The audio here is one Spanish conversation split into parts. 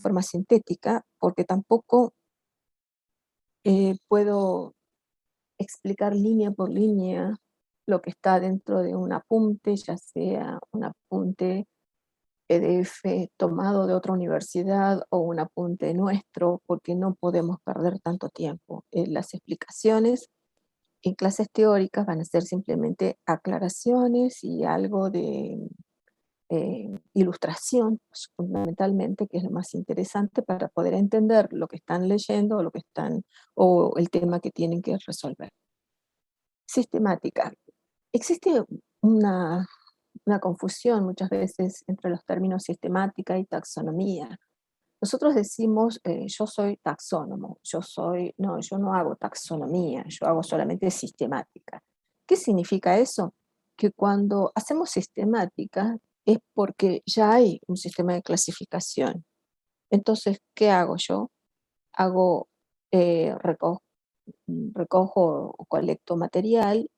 forma sintética, porque tampoco puedo explicar línea por línea lo que está dentro de un apunte, ya sea un apunte PDF tomado de otra universidad o un apunte nuestro, porque no podemos perder tanto tiempo. Las explicaciones en clases teóricas van a ser simplemente aclaraciones y algo de ilustración, pues, fundamentalmente, que es lo más interesante para poder entender lo que están leyendo o lo que están o el tema que tienen que resolver. Sistemática. Existe una, una confusión muchas veces entre los términos sistemática y taxonomía. Nosotros decimos, yo soy taxónomo, no, yo no hago taxonomía, yo hago solamente sistemática. ¿Qué significa eso? Que cuando hacemos sistemática es porque ya hay un sistema de clasificación. Entonces, ¿qué hago yo? Hago, recojo o colecto material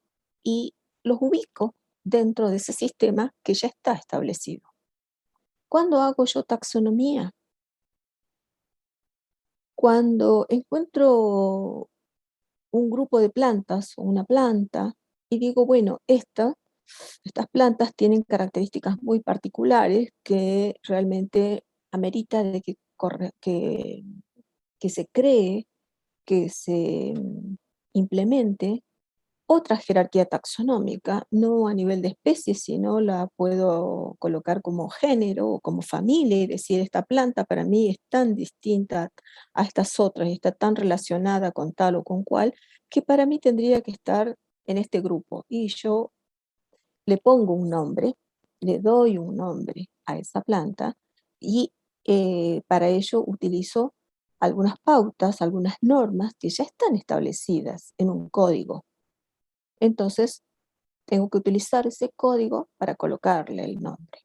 y los ubico dentro de ese sistema que ya está establecido. ¿Cuándo hago yo taxonomía? Cuando encuentro un grupo de plantas o una planta y digo, bueno, estas plantas tienen características muy particulares que realmente amerita de que se cree, que se implemente otra jerarquía taxonómica, no a nivel de especies, sino la puedo colocar como género o como familia y decir, esta planta para mí es tan distinta a estas otras y está tan relacionada con tal o con cual, que para mí tendría que estar en este grupo. Y yo le pongo un nombre, le doy un nombre a esa planta y para ello utilizo algunas pautas, algunas normas que ya están establecidas en un código. Entonces, tengo que utilizar ese código para colocarle el nombre.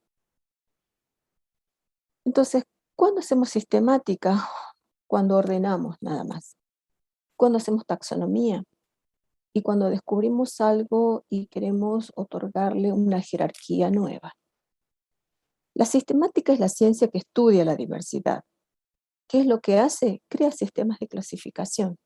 Entonces, ¿cuándo hacemos sistemática? Cuando ordenamos nada más. Cuando hacemos taxonomía y cuando descubrimos algo y queremos otorgarle una jerarquía nueva. La sistemática es la ciencia que estudia la diversidad. ¿Qué es lo que hace? Crea sistemas de clasificación.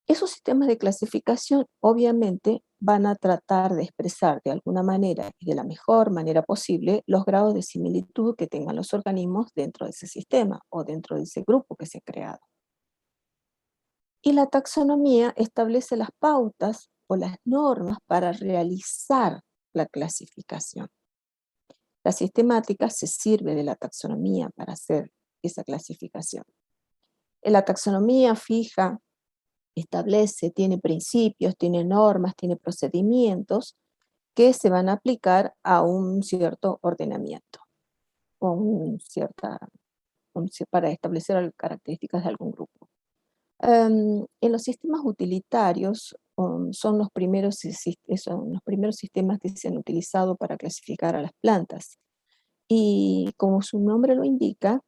Esos sistemas de clasificación obviamente van a tratar de expresar de alguna manera y de la mejor manera posible los grados de similitud que tengan los organismos dentro de ese sistema o dentro de ese grupo que se ha creado. Y la taxonomía establece las pautas o las normas para realizar la clasificación. La sistemática se sirve de la taxonomía para hacer esa clasificación. En la taxonomía fija, establece, tiene principios, tiene normas, tiene procedimientos que se van a aplicar a un cierto ordenamiento o para establecer características de algún grupo. En los sistemas utilitarios son los primeros sistemas que se han utilizado para clasificar a las plantas. Y como su nombre lo indica,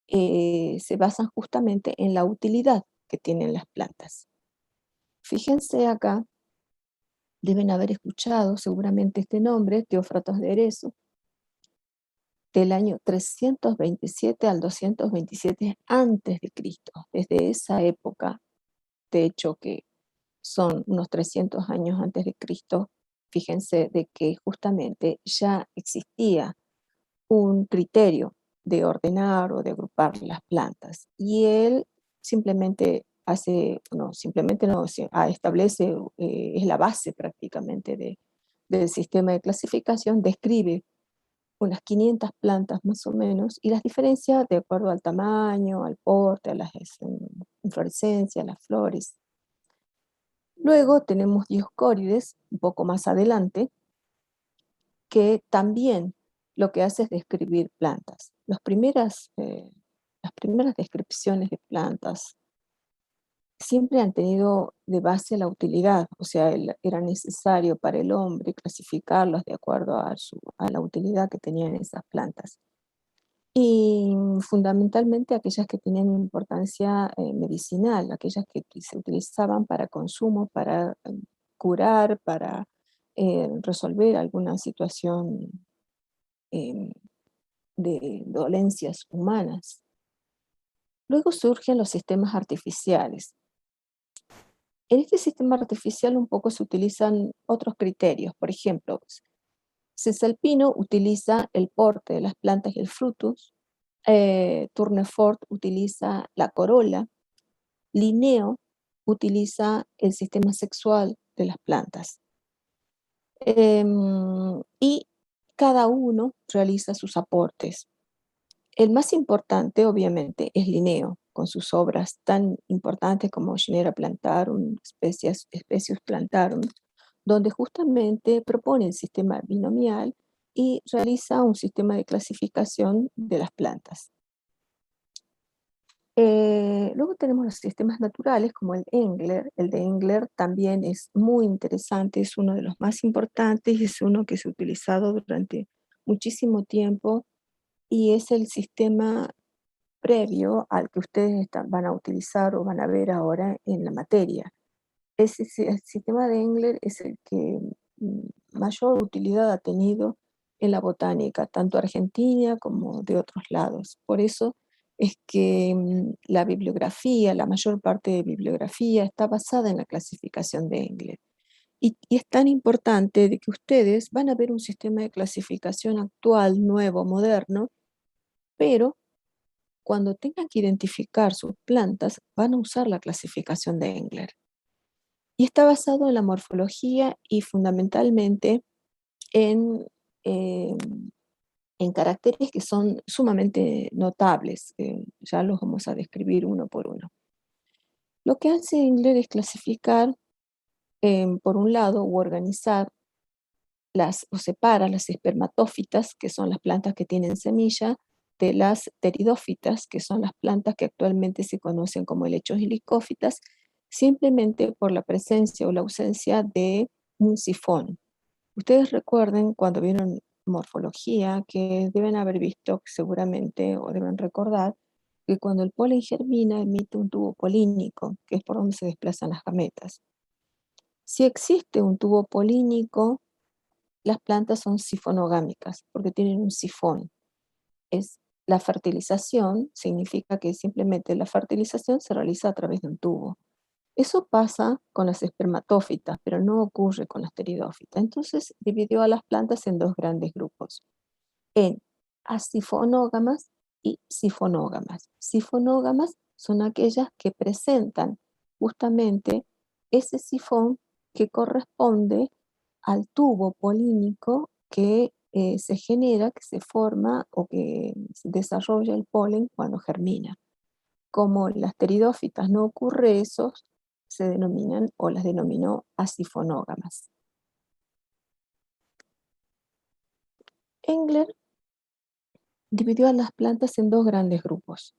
se basan justamente en la utilidad que tienen las plantas. Fíjense acá, deben haber escuchado seguramente este nombre, Teófratos de Ereso, del año 327 al 227 antes de Cristo. Desde esa época, de hecho que son unos 300 años antes de Cristo, fíjense de que justamente ya existía un criterio de ordenar o de agrupar las plantas. Y él simplemente simplemente no, establece, es la base prácticamente del sistema de clasificación, describe unas 500 plantas más o menos y las diferencia de acuerdo al tamaño, al porte, a las inflorescencias, las flores. Luego tenemos Dioscórides, un poco más adelante, que también lo que hace es describir plantas. Las primeras descripciones de plantas siempre han tenido de base la utilidad, o sea, era necesario para el hombre clasificarlas de acuerdo a la utilidad que tenían esas plantas. Y fundamentalmente aquellas que tenían importancia medicinal, aquellas que se utilizaban para consumo, para curar, para resolver alguna situación de dolencias humanas. Luego surgen los sistemas artificiales. En este sistema artificial un poco se utilizan otros criterios. Por ejemplo, Cesalpino utiliza el porte de las plantas y el frutos. Tournefort utiliza la corola. Linneo utiliza el sistema sexual de las plantas. Y cada uno realiza sus aportes. El más importante, obviamente, es Linneo, con sus obras tan importantes como Genera Plantarum, Specius Plantarum, donde justamente propone el sistema binomial y realiza un sistema de clasificación de las plantas. Luego tenemos los sistemas naturales como el Engler. El de Engler también es muy interesante, es uno de los más importantes y es uno que se ha utilizado durante muchísimo tiempo y es el sistema previo al que ustedes van a utilizar o van a ver ahora en la materia. El sistema de Engler es el que mayor utilidad ha tenido en la botánica, tanto argentina como de otros lados. Por eso es que la bibliografía, la mayor parte de bibliografía está basada en la clasificación de Engler. Y es tan importante de que ustedes van a ver un sistema de clasificación actual, nuevo, moderno, pero cuando tengan que identificar sus plantas, van a usar la clasificación de Engler. Y está basado en la morfología y fundamentalmente en, eh, en caracteres que son sumamente notables. Ya los vamos a describir uno por uno. Lo que hace Engler es clasificar, por un lado, o organizar o separa las espermatófitas, que son las plantas que tienen semilla, de las pteridófitas, que son las plantas que actualmente se conocen como helechos y licófitas, simplemente por la presencia o la ausencia de un sifón. Ustedes recuerden cuando vieron morfología que deben haber visto seguramente o deben recordar que cuando el polen germina emite un tubo polínico, que es por donde se desplazan las gametas. Si existe un tubo polínico, las plantas son sifonogámicas porque tienen un sifón. La fertilización significa que simplemente la fertilización se realiza a través de un tubo. Eso pasa con las espermatófitas, pero no ocurre con las pteridófitas. Entonces dividió a las plantas en dos grandes grupos, en asifonógamas y sifonógamas. Sifonógamas son aquellas que presentan justamente ese sifón que corresponde al tubo polínico que se genera, que se forma o que se desarrolla el polen cuando germina. Como las pteridófitas no ocurre eso, se denominan o las denominó asifonógamas. Engler dividió a las plantas en dos grandes grupos.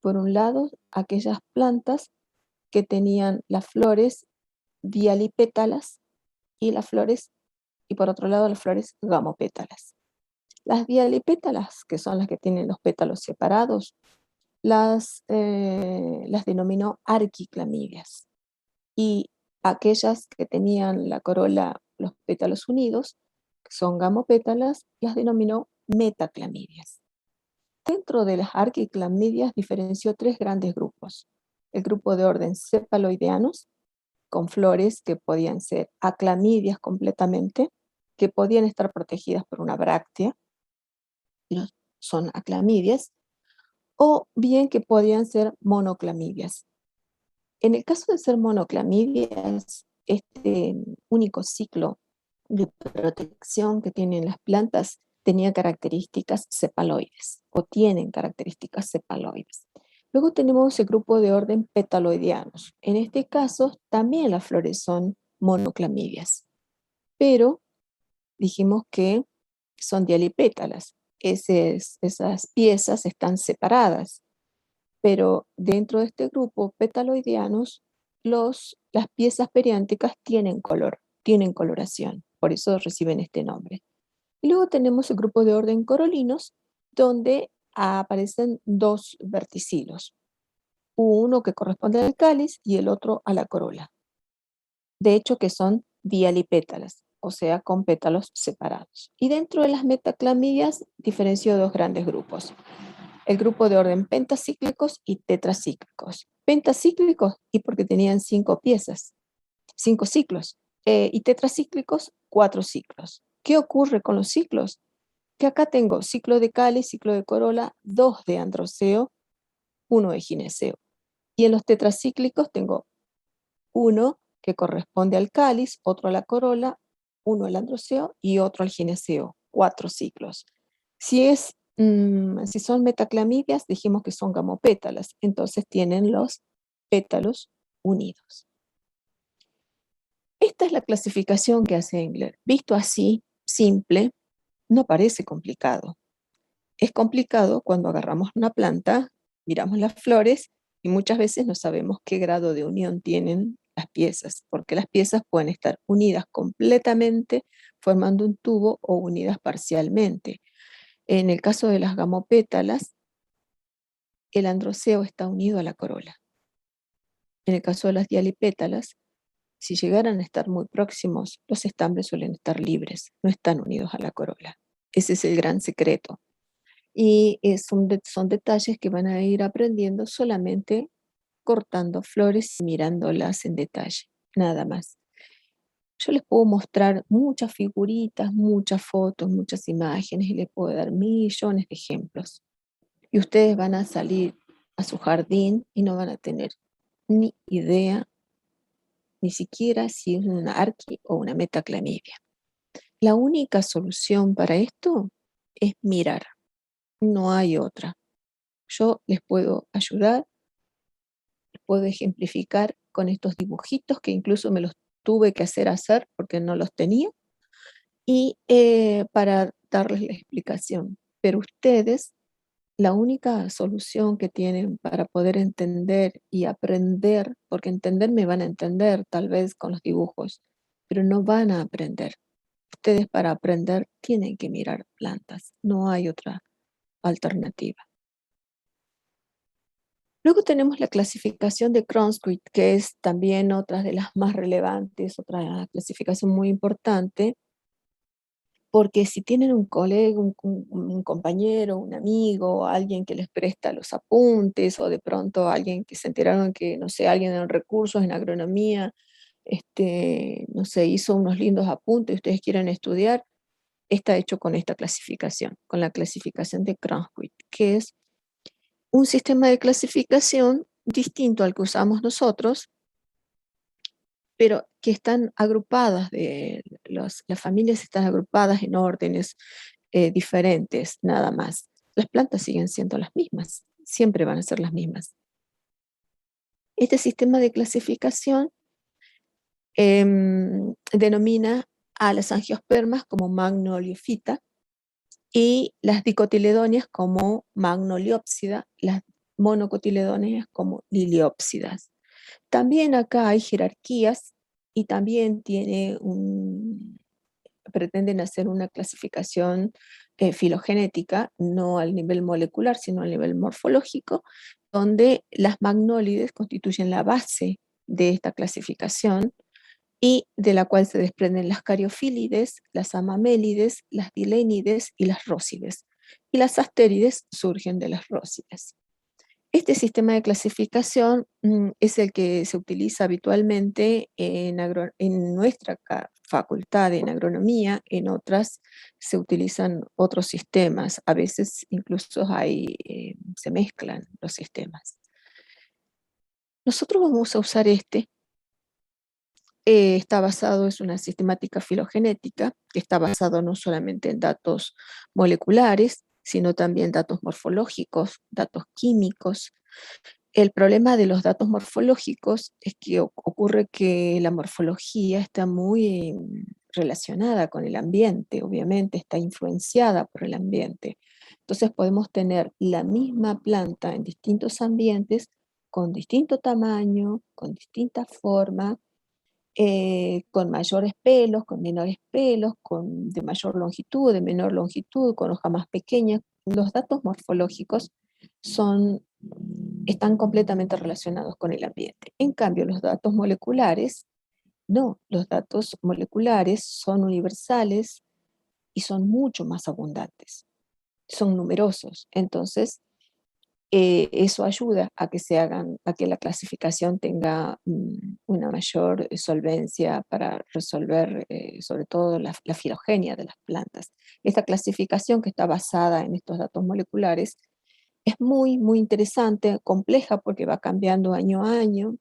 Por un lado, aquellas plantas que tenían las flores dialipétalas y por otro lado las flores gamopétalas. Las dialipétalas, que son las que tienen los pétalos separados, las denominó arquiclamidias. Y aquellas que tenían la corola, los pétalos unidos, que son gamopétalas, las denominó metaclamidias. Dentro de las arquiclamidias diferenció tres grandes grupos. El grupo de orden cepaloideanos, con flores que podían ser aclamidias completamente, que podían estar protegidas por una bráctea, son aclamidias, o bien que podían ser monoclamidias. En el caso de ser monoclamidias, este único ciclo de protección que tienen las plantas tenía características cepaloides o tienen características cepaloides. Luego tenemos el grupo de orden petaloideanos. En este caso también las flores son monoclamidias, pero dijimos que son dialipétalas. Esas piezas están separadas, pero dentro de este grupo petaloideanos, las piezas periánticas tienen color, tienen coloración, por eso reciben este nombre. Y luego tenemos el grupo de orden corolinos, donde aparecen dos verticilos, uno que corresponde al cáliz y el otro a la corola. De hecho, que son dialipétalas. o sea, con pétalos separados. Y dentro de las metaclamidias diferenció dos grandes grupos. El grupo de orden pentacíclicos y tetracíclicos. Pentacíclicos y porque tenían 5 piezas, 5 ciclos, y tetracíclicos, 4 ciclos. ¿Qué ocurre con los ciclos? Que acá tengo ciclo de cáliz, ciclo de corola, 2 de androceo, 1 de gineceo. Y en los tetracíclicos tengo uno que corresponde al cáliz, otro a la corola, uno al androceo y otro al gineceo, 4 ciclos. Si son metaclamidias, dijimos que son gamopétalas, entonces tienen los pétalos unidos. Esta es la clasificación que hace Engler. Visto así, simple, no parece complicado. Es complicado cuando agarramos una planta, miramos las flores y muchas veces no sabemos qué grado de unión tienen las piezas, porque las piezas pueden estar unidas completamente formando un tubo o unidas parcialmente. En el caso de las gamopétalas, el androceo está unido a la corola. En el caso de las dialipétalas, si llegaran a estar muy próximos, los estambres suelen estar libres, no están unidos a la corola. Ese es el gran secreto. Y son detalles que van a ir aprendiendo solamente cortando flores y mirándolas en detalle, nada más. Yo les puedo mostrar muchas figuritas, muchas fotos, muchas imágenes y les puedo dar millones de ejemplos. Y ustedes van a salir a su jardín y no van a tener ni idea, ni siquiera si es una arqui o una metaclamidia. La única solución para esto es mirar, no hay otra. Yo les puedo ayudar, les puedo ejemplificar con estos dibujitos que incluso me los tuve que hacer porque no los tenía, y para darles la explicación. Pero ustedes, la única solución que tienen para poder entender y aprender, porque entender me van a entender tal vez con los dibujos, pero no van a aprender. Ustedes para aprender tienen que mirar plantas, no hay otra alternativa. Luego tenemos la clasificación de Cronquist, que es también otra de las más relevantes, otra clasificación muy importante, porque si tienen un colega, un compañero, un amigo, alguien que les presta los apuntes, o de pronto alguien que se enteraron que, no sé, alguien en recursos, en agronomía, no sé, hizo unos lindos apuntes, ustedes quieren estudiar, está hecho con esta clasificación, con la clasificación de Cronquist, que es un sistema de clasificación distinto al que usamos nosotros, pero que están agrupadas, las familias están agrupadas en órdenes diferentes, nada más. Las plantas siguen siendo las mismas, siempre van a ser las mismas. Este sistema de clasificación denomina a las angiospermas como Magnoliophyta y las dicotiledóneas como Magnoliopsida, las monocotiledóneas como Liliopsidas. También acá hay jerarquías y también pretenden hacer una clasificación filogenética, no al nivel molecular, sino al nivel morfológico, donde las magnólides constituyen la base de esta clasificación y de la cual se desprenden las cariofílides, las amamélides, las dilénides y las rósides. Y las astérides surgen de las rósides. Este sistema de clasificación es el que se utiliza habitualmente en nuestra facultad en agronomía, en otras se utilizan otros sistemas, a veces incluso se mezclan los sistemas. Nosotros vamos a usar está basado, es una sistemática filogenética, que está basado no solamente en datos moleculares, sino también datos morfológicos, datos químicos. El problema de los datos morfológicos es que ocurre que la morfología está muy relacionada con el ambiente, obviamente está influenciada por el ambiente. Entonces podemos tener la misma planta en distintos ambientes, con distinto tamaño, con distinta forma, con mayores pelos, con menores pelos, de mayor longitud, de menor longitud, con hojas más pequeñas. Los datos morfológicos están completamente relacionados con el ambiente. En cambio, los datos moleculares No, los datos moleculares son universales y son mucho más abundantes, son numerosos. Entonces, eso ayuda a que a que la clasificación tenga una mayor solvencia para resolver sobre todo la filogenia de las plantas. Esta clasificación que está basada en estos datos moleculares es muy, muy interesante, compleja porque va cambiando año a año,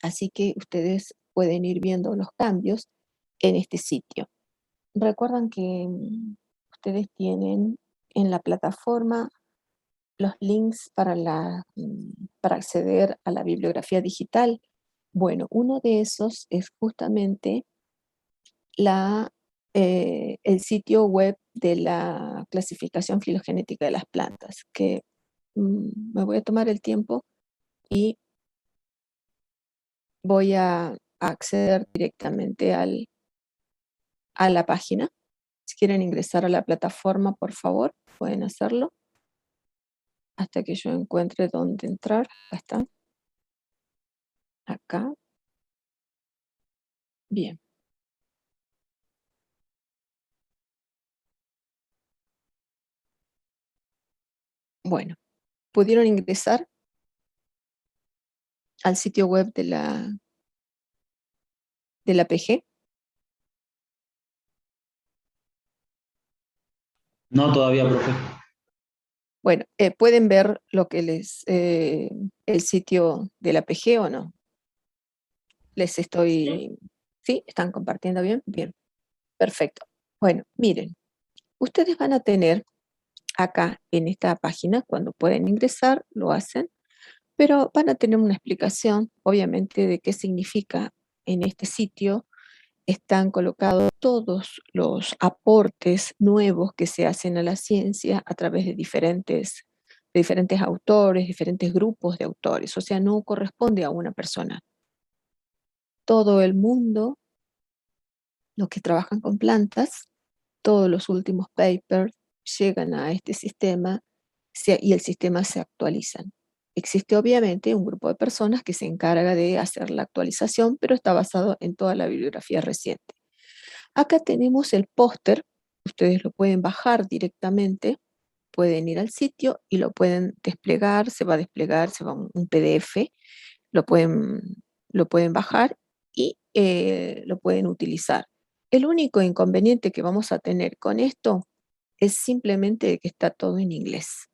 así que ustedes pueden ir viendo los cambios en este sitio. Recuerdan que ustedes tienen en la plataforma los links para acceder a la bibliografía digital. Bueno, uno de esos es justamente el sitio web de la clasificación filogenética de las plantas, que me voy a tomar el tiempo y voy a acceder directamente a la página. Si quieren ingresar a la plataforma, por favor, pueden hacerlo hasta que yo encuentre dónde entrar. Acá está. Acá. Bien. Bueno, ¿pudieron ingresar al sitio web de la PG? No todavía, profe. Bueno, ¿pueden ver lo que el sitio de la PG o no? Les estoy... ¿Sí? ¿Están compartiendo bien? Bien, perfecto. Bueno, miren, ustedes van a tener acá en esta página, cuando pueden ingresar, lo hacen, pero van a tener una explicación, obviamente, de qué significa en este sitio. Están colocados todos los aportes nuevos que se hacen a la ciencia a través de diferentes autores, diferentes grupos de autores. O sea, no corresponde a una persona. Todo el mundo, los que trabajan con plantas, todos los últimos papers llegan a este sistema y el sistema se actualiza. Existe obviamente un grupo de personas que se encarga de hacer la actualización, pero está basado en toda la bibliografía reciente. Acá tenemos el póster, ustedes lo pueden bajar directamente, pueden ir al sitio y lo pueden desplegar, se va a desplegar, se va un PDF, lo pueden, lo pueden bajar y lo pueden utilizar. El único inconveniente que vamos a tener con esto es simplemente que está todo en inglés.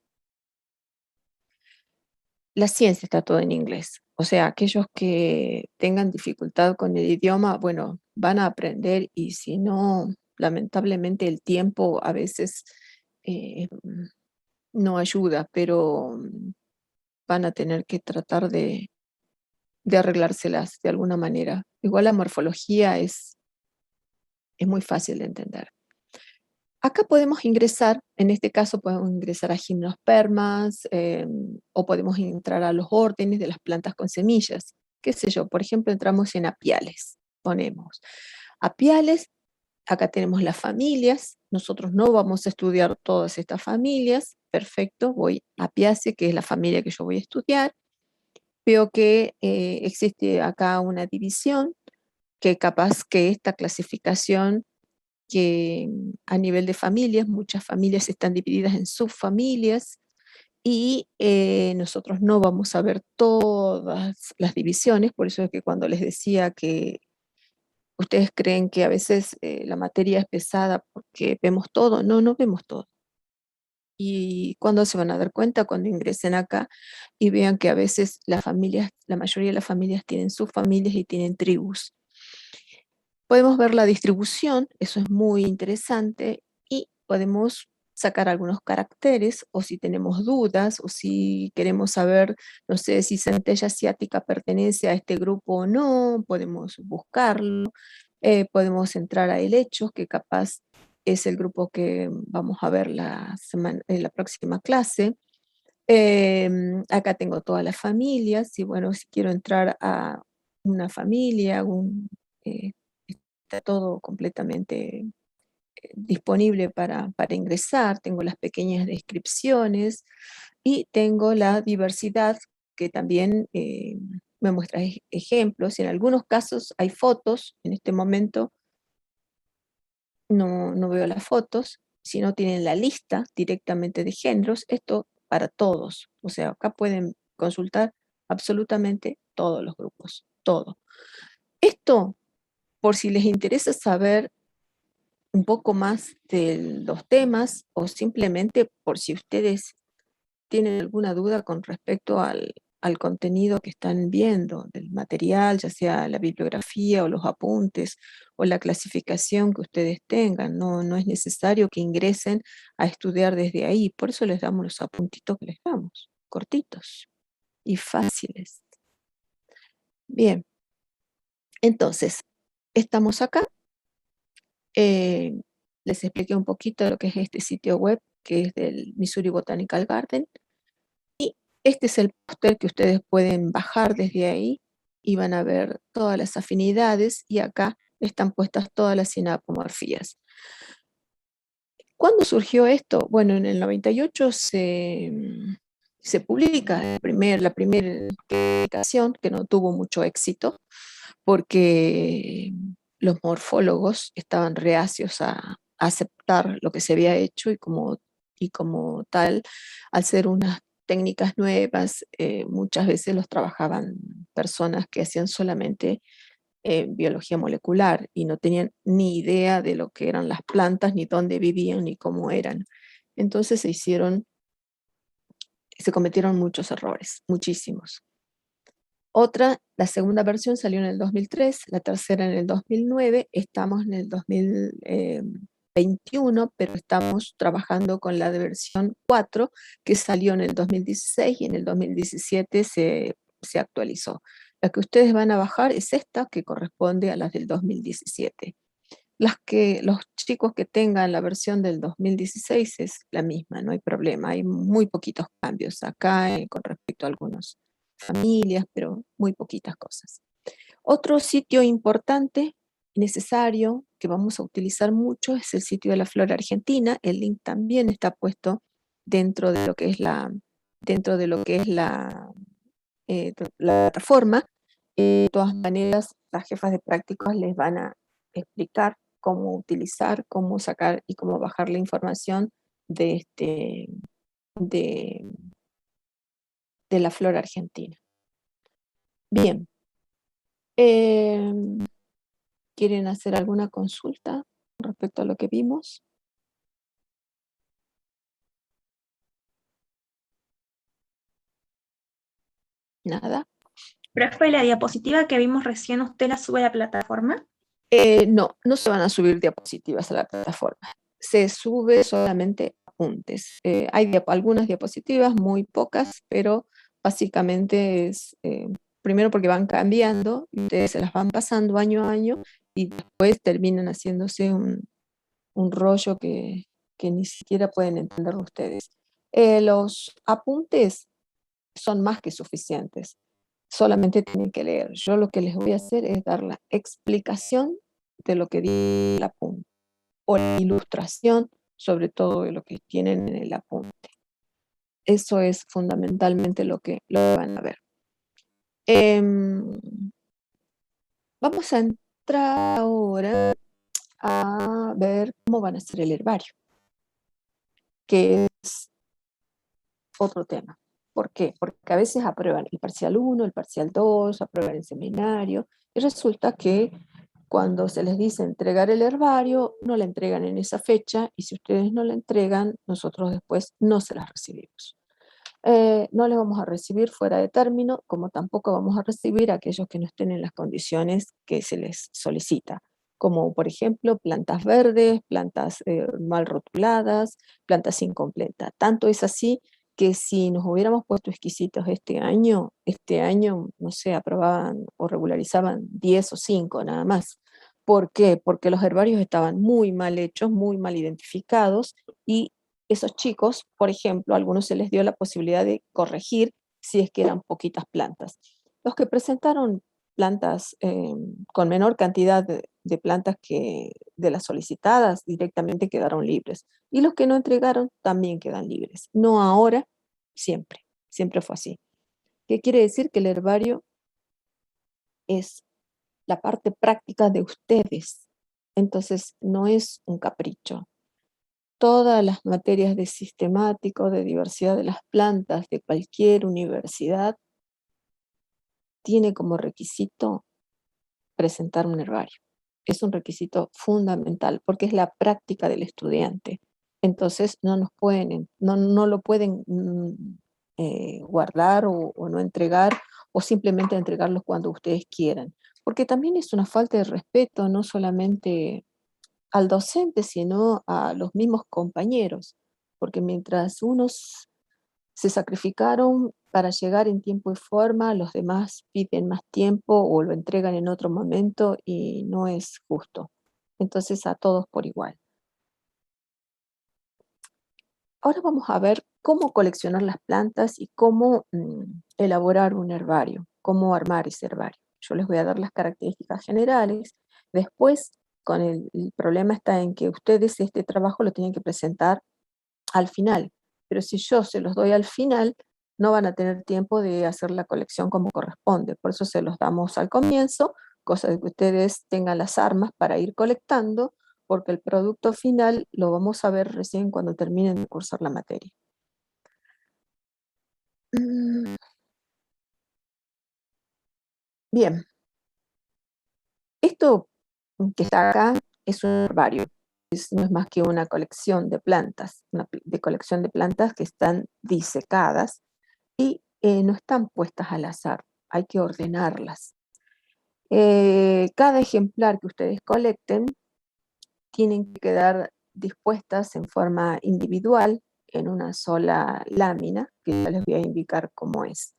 La ciencia está todo en inglés. O sea, aquellos que tengan dificultad con el idioma, bueno, van a aprender y si no, lamentablemente el tiempo a veces no ayuda, pero van a tener que tratar de arreglárselas de alguna manera. Igual la morfología es muy fácil de entender. Acá podemos ingresar, en este caso podemos ingresar a gimnospermas o podemos entrar a los órdenes de las plantas con semillas. Qué sé yo, por ejemplo, entramos en apiales. Ponemos apiales, acá tenemos las familias. Nosotros no vamos a estudiar todas estas familias. Perfecto, voy a Apiaceae, que es la familia que yo voy a estudiar. Veo que existe acá una división, que capaz que esta clasificación que a nivel de familias, muchas familias están divididas en subfamilias y nosotros no vamos a ver todas las divisiones, por eso es que cuando les decía que ustedes creen que a veces la materia es pesada porque vemos todo, no, no vemos todo. Y cuando se van a dar cuenta, cuando ingresen acá y vean que a veces las familias, la mayoría de las familias tienen subfamilias y tienen tribus. Podemos ver la distribución, eso es muy interesante, y podemos sacar algunos caracteres, o si tenemos dudas, o si queremos saber, no sé, si centella asiática pertenece a este grupo o no, podemos buscarlo, podemos entrar a helechos, que capaz es el grupo que vamos a ver en la próxima clase. Acá tengo todas las familias, y bueno, si quiero entrar a una familia, eh, está todo completamente disponible para ingresar, tengo las pequeñas descripciones y tengo la diversidad que también me muestra ejemplos, y en algunos casos hay fotos. En este momento no veo las fotos, si no tienen la lista directamente de géneros, esto para todos. O sea, acá pueden consultar absolutamente todos los grupos, todo. Esto, por si les interesa saber un poco más de los temas, o simplemente por si ustedes tienen alguna duda con respecto al contenido que están viendo, del material, ya sea la bibliografía o los apuntes o la clasificación que ustedes tengan. No es necesario que ingresen a estudiar desde ahí, por eso les damos los apuntitos que les damos, cortitos y fáciles. Bien, entonces, estamos acá. Les expliqué un poquito lo que es este sitio web, que es del Missouri Botanical Garden. Este es el póster que ustedes pueden bajar desde ahí y van a ver todas las afinidades, y acá están puestas todas las sinapomorfías. ¿Cuándo surgió esto? Bueno, en el 98 se publica la primera publicación, que no tuvo mucho éxito porque los morfólogos estaban reacios a aceptar lo que se había hecho, y como tal, al ser unas técnicas nuevas, muchas veces los trabajaban personas que hacían solamente biología molecular y no tenían ni idea de lo que eran las plantas, ni dónde vivían, ni cómo eran. Entonces se cometieron muchos errores, muchísimos. La segunda versión salió en el 2003, la tercera en el 2009, estamos en el 2021, pero estamos trabajando con la de versión 4, que salió en el 2016 y en el 2017 se actualizó. La que ustedes van a bajar es esta, que corresponde a las del 2017. Los chicos que tengan la versión del 2016 es la misma, no hay problema, hay muy poquitos cambios acá con respecto a algunas familias, pero muy poquitas cosas. Otro sitio importante, necesario, que vamos a utilizar mucho, es el sitio de la Flora Argentina. El link también está puesto dentro de lo que es la plataforma. De todas maneras, las jefas de prácticos les van a explicar cómo utilizar, cómo sacar y cómo bajar la información de, de, de la flora argentina. Bien. ¿Quieren hacer alguna consulta respecto a lo que vimos? ¿Nada? Profe, la diapositiva que vimos recién, ¿usted la sube a la plataforma? No se van a subir diapositivas a la plataforma. Se sube solamente apuntes. Hay algunas diapositivas, muy pocas, pero básicamente es, primero porque van cambiando, y ustedes se las van pasando año a año, y después terminan haciéndose un rollo que ni siquiera pueden entenderlo ustedes. Los apuntes son más que suficientes. Solamente tienen que leer. Yo lo que les voy a hacer es dar la explicación de lo que dice el apunte, o la ilustración sobre todo de lo que tienen en el apunte. Eso es fundamentalmente lo que van a ver. Vamos a entrar ahora a ver cómo van a hacer el herbario, que es otro tema. ¿Por qué? Porque a veces aprueban el parcial 1, el parcial 2, aprueban el seminario, y resulta que cuando se les dice entregar el herbario, no la entregan en esa fecha, y si ustedes no la entregan, nosotros después no se las recibimos. No les vamos a recibir fuera de término, como tampoco vamos a recibir a aquellos que no estén en las condiciones que se les solicita, como por ejemplo plantas verdes, plantas mal rotuladas, plantas incompletas. Tanto es así que si nos hubiéramos puesto exquisitos este año, no sé, aprobaban o regularizaban 10 o 5 nada más. ¿Por qué? Porque los herbarios estaban muy mal hechos, muy mal identificados, y esos chicos, por ejemplo, a algunos se les dio la posibilidad de corregir si es que eran poquitas plantas. Los que presentaron plantas con menor cantidad de plantas que de las solicitadas, directamente quedaron libres. Y los que no entregaron también quedan libres. No ahora, siempre. Siempre fue así. ¿Qué quiere decir? Que el herbario es la parte práctica de ustedes. Entonces, no es un capricho. Todas las materias de sistemático, de diversidad de las plantas, de cualquier universidad, tiene como requisito presentar un herbario. Es un requisito fundamental porque es la práctica del estudiante. Entonces, no lo pueden guardar o no entregar, o simplemente entregarlos cuando ustedes quieran. Porque también es una falta de respeto, no solamente al docente, sino a los mismos compañeros, porque mientras unos se sacrificaron para llegar en tiempo y forma, los demás piden más tiempo o lo entregan en otro momento y no es justo. Entonces, a todos por igual. Ahora vamos a ver cómo coleccionar las plantas y cómo elaborar un herbario, cómo armar ese herbario. Yo les voy a dar las características generales. Después, el problema está en que ustedes este trabajo lo tienen que presentar al final. Pero si yo se los doy al final, no van a tener tiempo de hacer la colección como corresponde. Por eso se los damos al comienzo, cosa de que ustedes tengan las armas para ir colectando, porque el producto final lo vamos a ver recién cuando terminen de cursar la materia. Bien, esto que está acá es un herbario, no es más que una colección de plantas, de colección de plantas que están disecadas y no están puestas al azar, hay que ordenarlas. Cada ejemplar que ustedes colecten tienen que quedar dispuestas en forma individual en una sola lámina, que ya les voy a indicar cómo es.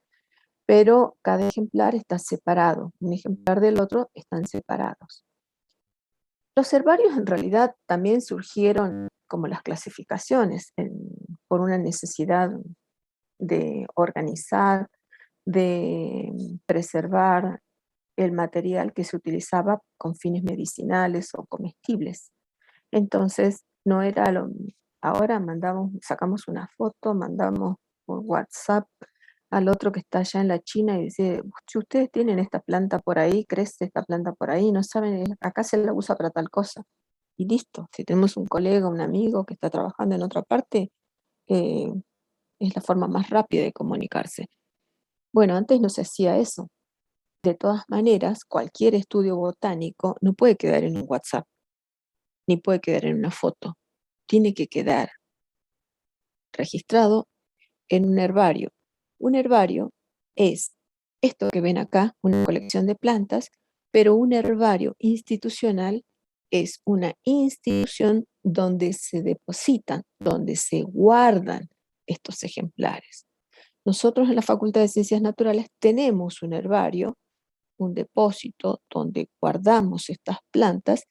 Pero cada ejemplar está separado, un ejemplar del otro están separados. Los herbarios en realidad también surgieron como las clasificaciones, por una necesidad de organizar, de preservar el material que se utilizaba con fines medicinales o comestibles. Entonces, no era ahora sacamos una foto, mandamos por WhatsApp al otro que está allá en la China y dice, si ustedes tienen esta planta por ahí, crece esta planta por ahí, no saben, acá se la usa para tal cosa. Y listo, si tenemos un colega, un amigo que está trabajando en otra parte, eh, es la forma más rápida de comunicarse. Bueno, antes no se hacía eso. De todas maneras, cualquier estudio botánico no puede quedar en un WhatsApp, ni puede quedar en una foto. Tiene que quedar registrado en un herbario. Un herbario es esto que ven acá, una colección de plantas, pero un herbario institucional es una institución donde se depositan, donde se guardan estos ejemplares. Nosotros en la Facultad de Ciencias Naturales tenemos un herbario, un depósito donde guardamos estas plantas,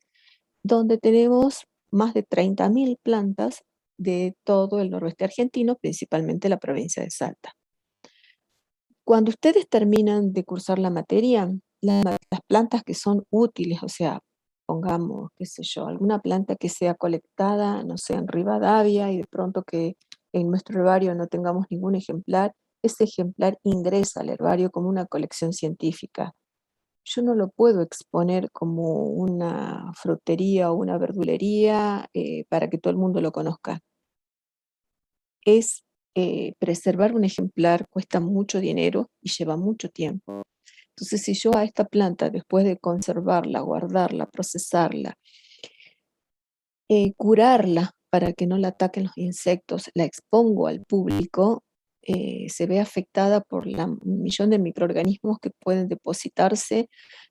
donde tenemos más de 30.000 plantas de todo el noroeste argentino, principalmente la provincia de Salta. Cuando ustedes terminan de cursar la materia, las plantas que son útiles, o sea, pongamos, qué sé yo, alguna planta que sea colectada, no sé, en Rivadavia y de pronto que en nuestro herbario no tengamos ningún ejemplar, ese ejemplar ingresa al herbario como una colección científica. Yo no lo puedo exponer como una frutería o una verdulería para que todo el mundo lo conozca. Preservar un ejemplar cuesta mucho dinero y lleva mucho tiempo. Entonces, si yo a esta planta, después de conservarla, guardarla, procesarla, curarla para que no la ataquen los insectos, la expongo al público, se ve afectada por un millón de microorganismos que pueden depositarse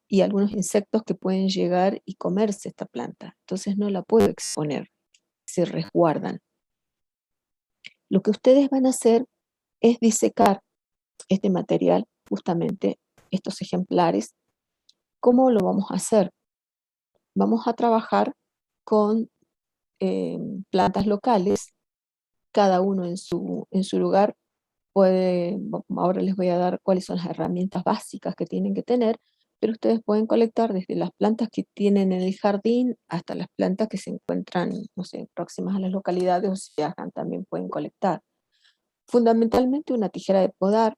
y algunos insectos que pueden llegar y comerse esta planta. Entonces no la puedo exponer, se resguardan. Lo que ustedes van a hacer es disecar este material, justamente estos ejemplares. ¿Cómo lo vamos a hacer? Vamos a trabajar con plantas locales, cada uno en su lugar. Ahora les voy a dar cuáles son las herramientas básicas que tienen que tener, pero ustedes pueden colectar desde las plantas que tienen en el jardín hasta las plantas que se encuentran, no sé, próximas a las localidades o si viajan también pueden colectar. Fundamentalmente una tijera de podar,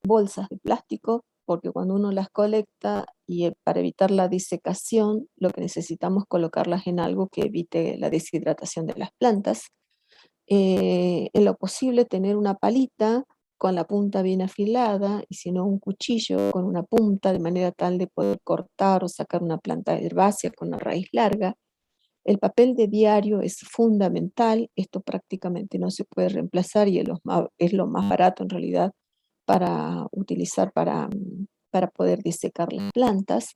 bolsas de plástico porque cuando uno las colecta y para evitar la disecación, lo que necesitamos es colocarlas en algo que evite la deshidratación de las plantas. En lo posible tener una palita con la punta bien afilada y si no un cuchillo con una punta de manera tal de poder cortar o sacar una planta herbácea con una raíz larga. El papel de diario es fundamental, esto prácticamente no se puede reemplazar y es lo más barato en realidad para utilizar para poder disecar las plantas.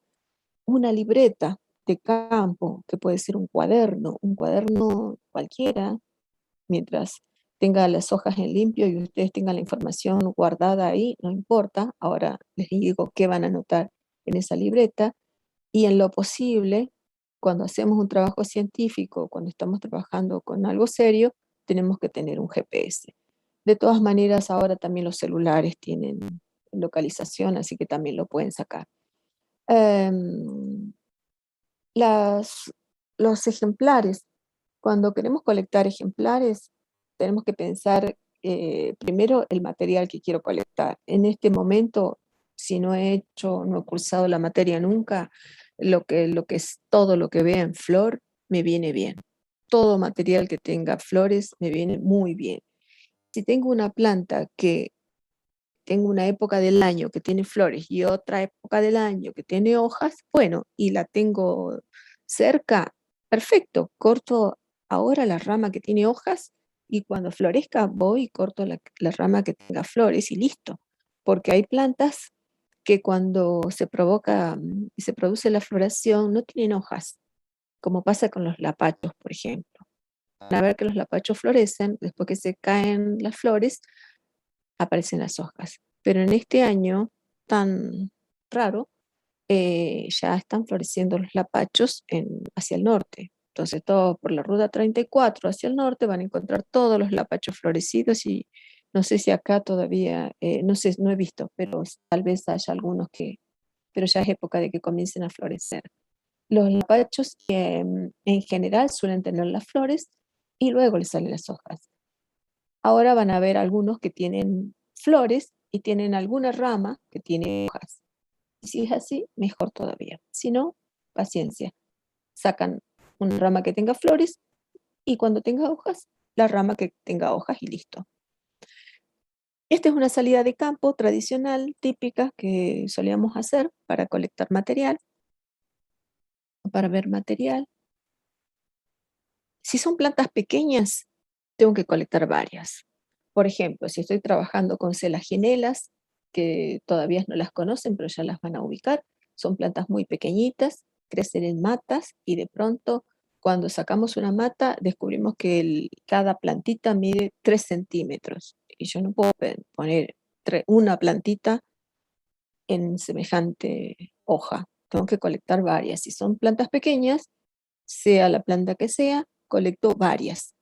Una libreta de campo, que puede ser un cuaderno cualquiera, mientras tenga las hojas en limpio y ustedes tengan la información guardada ahí, no importa. Ahora les digo qué van a anotar en esa libreta y en lo posible, cuando hacemos un trabajo científico, cuando estamos trabajando con algo serio, tenemos que tener un GPS. De todas maneras, ahora también los celulares tienen localización, así que también lo pueden sacar. Em, las, los ejemplares, cuando queremos colectar ejemplares, tenemos que pensar primero el material que quiero colectar. En este momento, si no no he cursado la materia nunca, lo que es todo lo que vea en flor me viene bien. Todo material que tenga flores me viene muy bien. Si tengo una planta que tengo una época del año que tiene flores y otra época del año que tiene hojas, bueno, y la tengo cerca, perfecto, corto ahora la rama que tiene hojas y cuando florezca voy y corto la rama que tenga flores y listo, porque hay plantas que cuando se provoca y se produce la floración no tienen hojas, como pasa con los lapachos, por ejemplo. Van a ver que los lapachos florecen, después que se caen las flores, aparecen las hojas. Pero en este año tan raro, ya están floreciendo los lapachos hacia el norte. Entonces, todo por la ruta 34 hacia el norte van a encontrar todos los lapachos florecidos y no sé si acá todavía, no sé, no he visto, pero tal vez haya algunos pero ya es época de que comiencen a florecer. Los lapachos en general suelen tener las flores y luego les salen las hojas. Ahora van a ver algunos que tienen flores y tienen alguna rama que tiene hojas. Y si es así, mejor todavía. Si no, paciencia. Sacan una rama que tenga flores y cuando tenga hojas, la rama que tenga hojas y listo. Esta es una salida de campo tradicional, típica, que solíamos hacer para colectar material, para ver material. Si son plantas pequeñas, tengo que colectar varias. Por ejemplo, si estoy trabajando con selaginelas, que todavía no las conocen, pero ya las van a ubicar, son plantas muy pequeñitas, crecen en matas y de pronto cuando sacamos una mata descubrimos que cada plantita mide 3 centímetros y yo no puedo poner una plantita en semejante hoja, tengo que colectar varias. Si son plantas pequeñas, sea la planta que sea, colecto varias.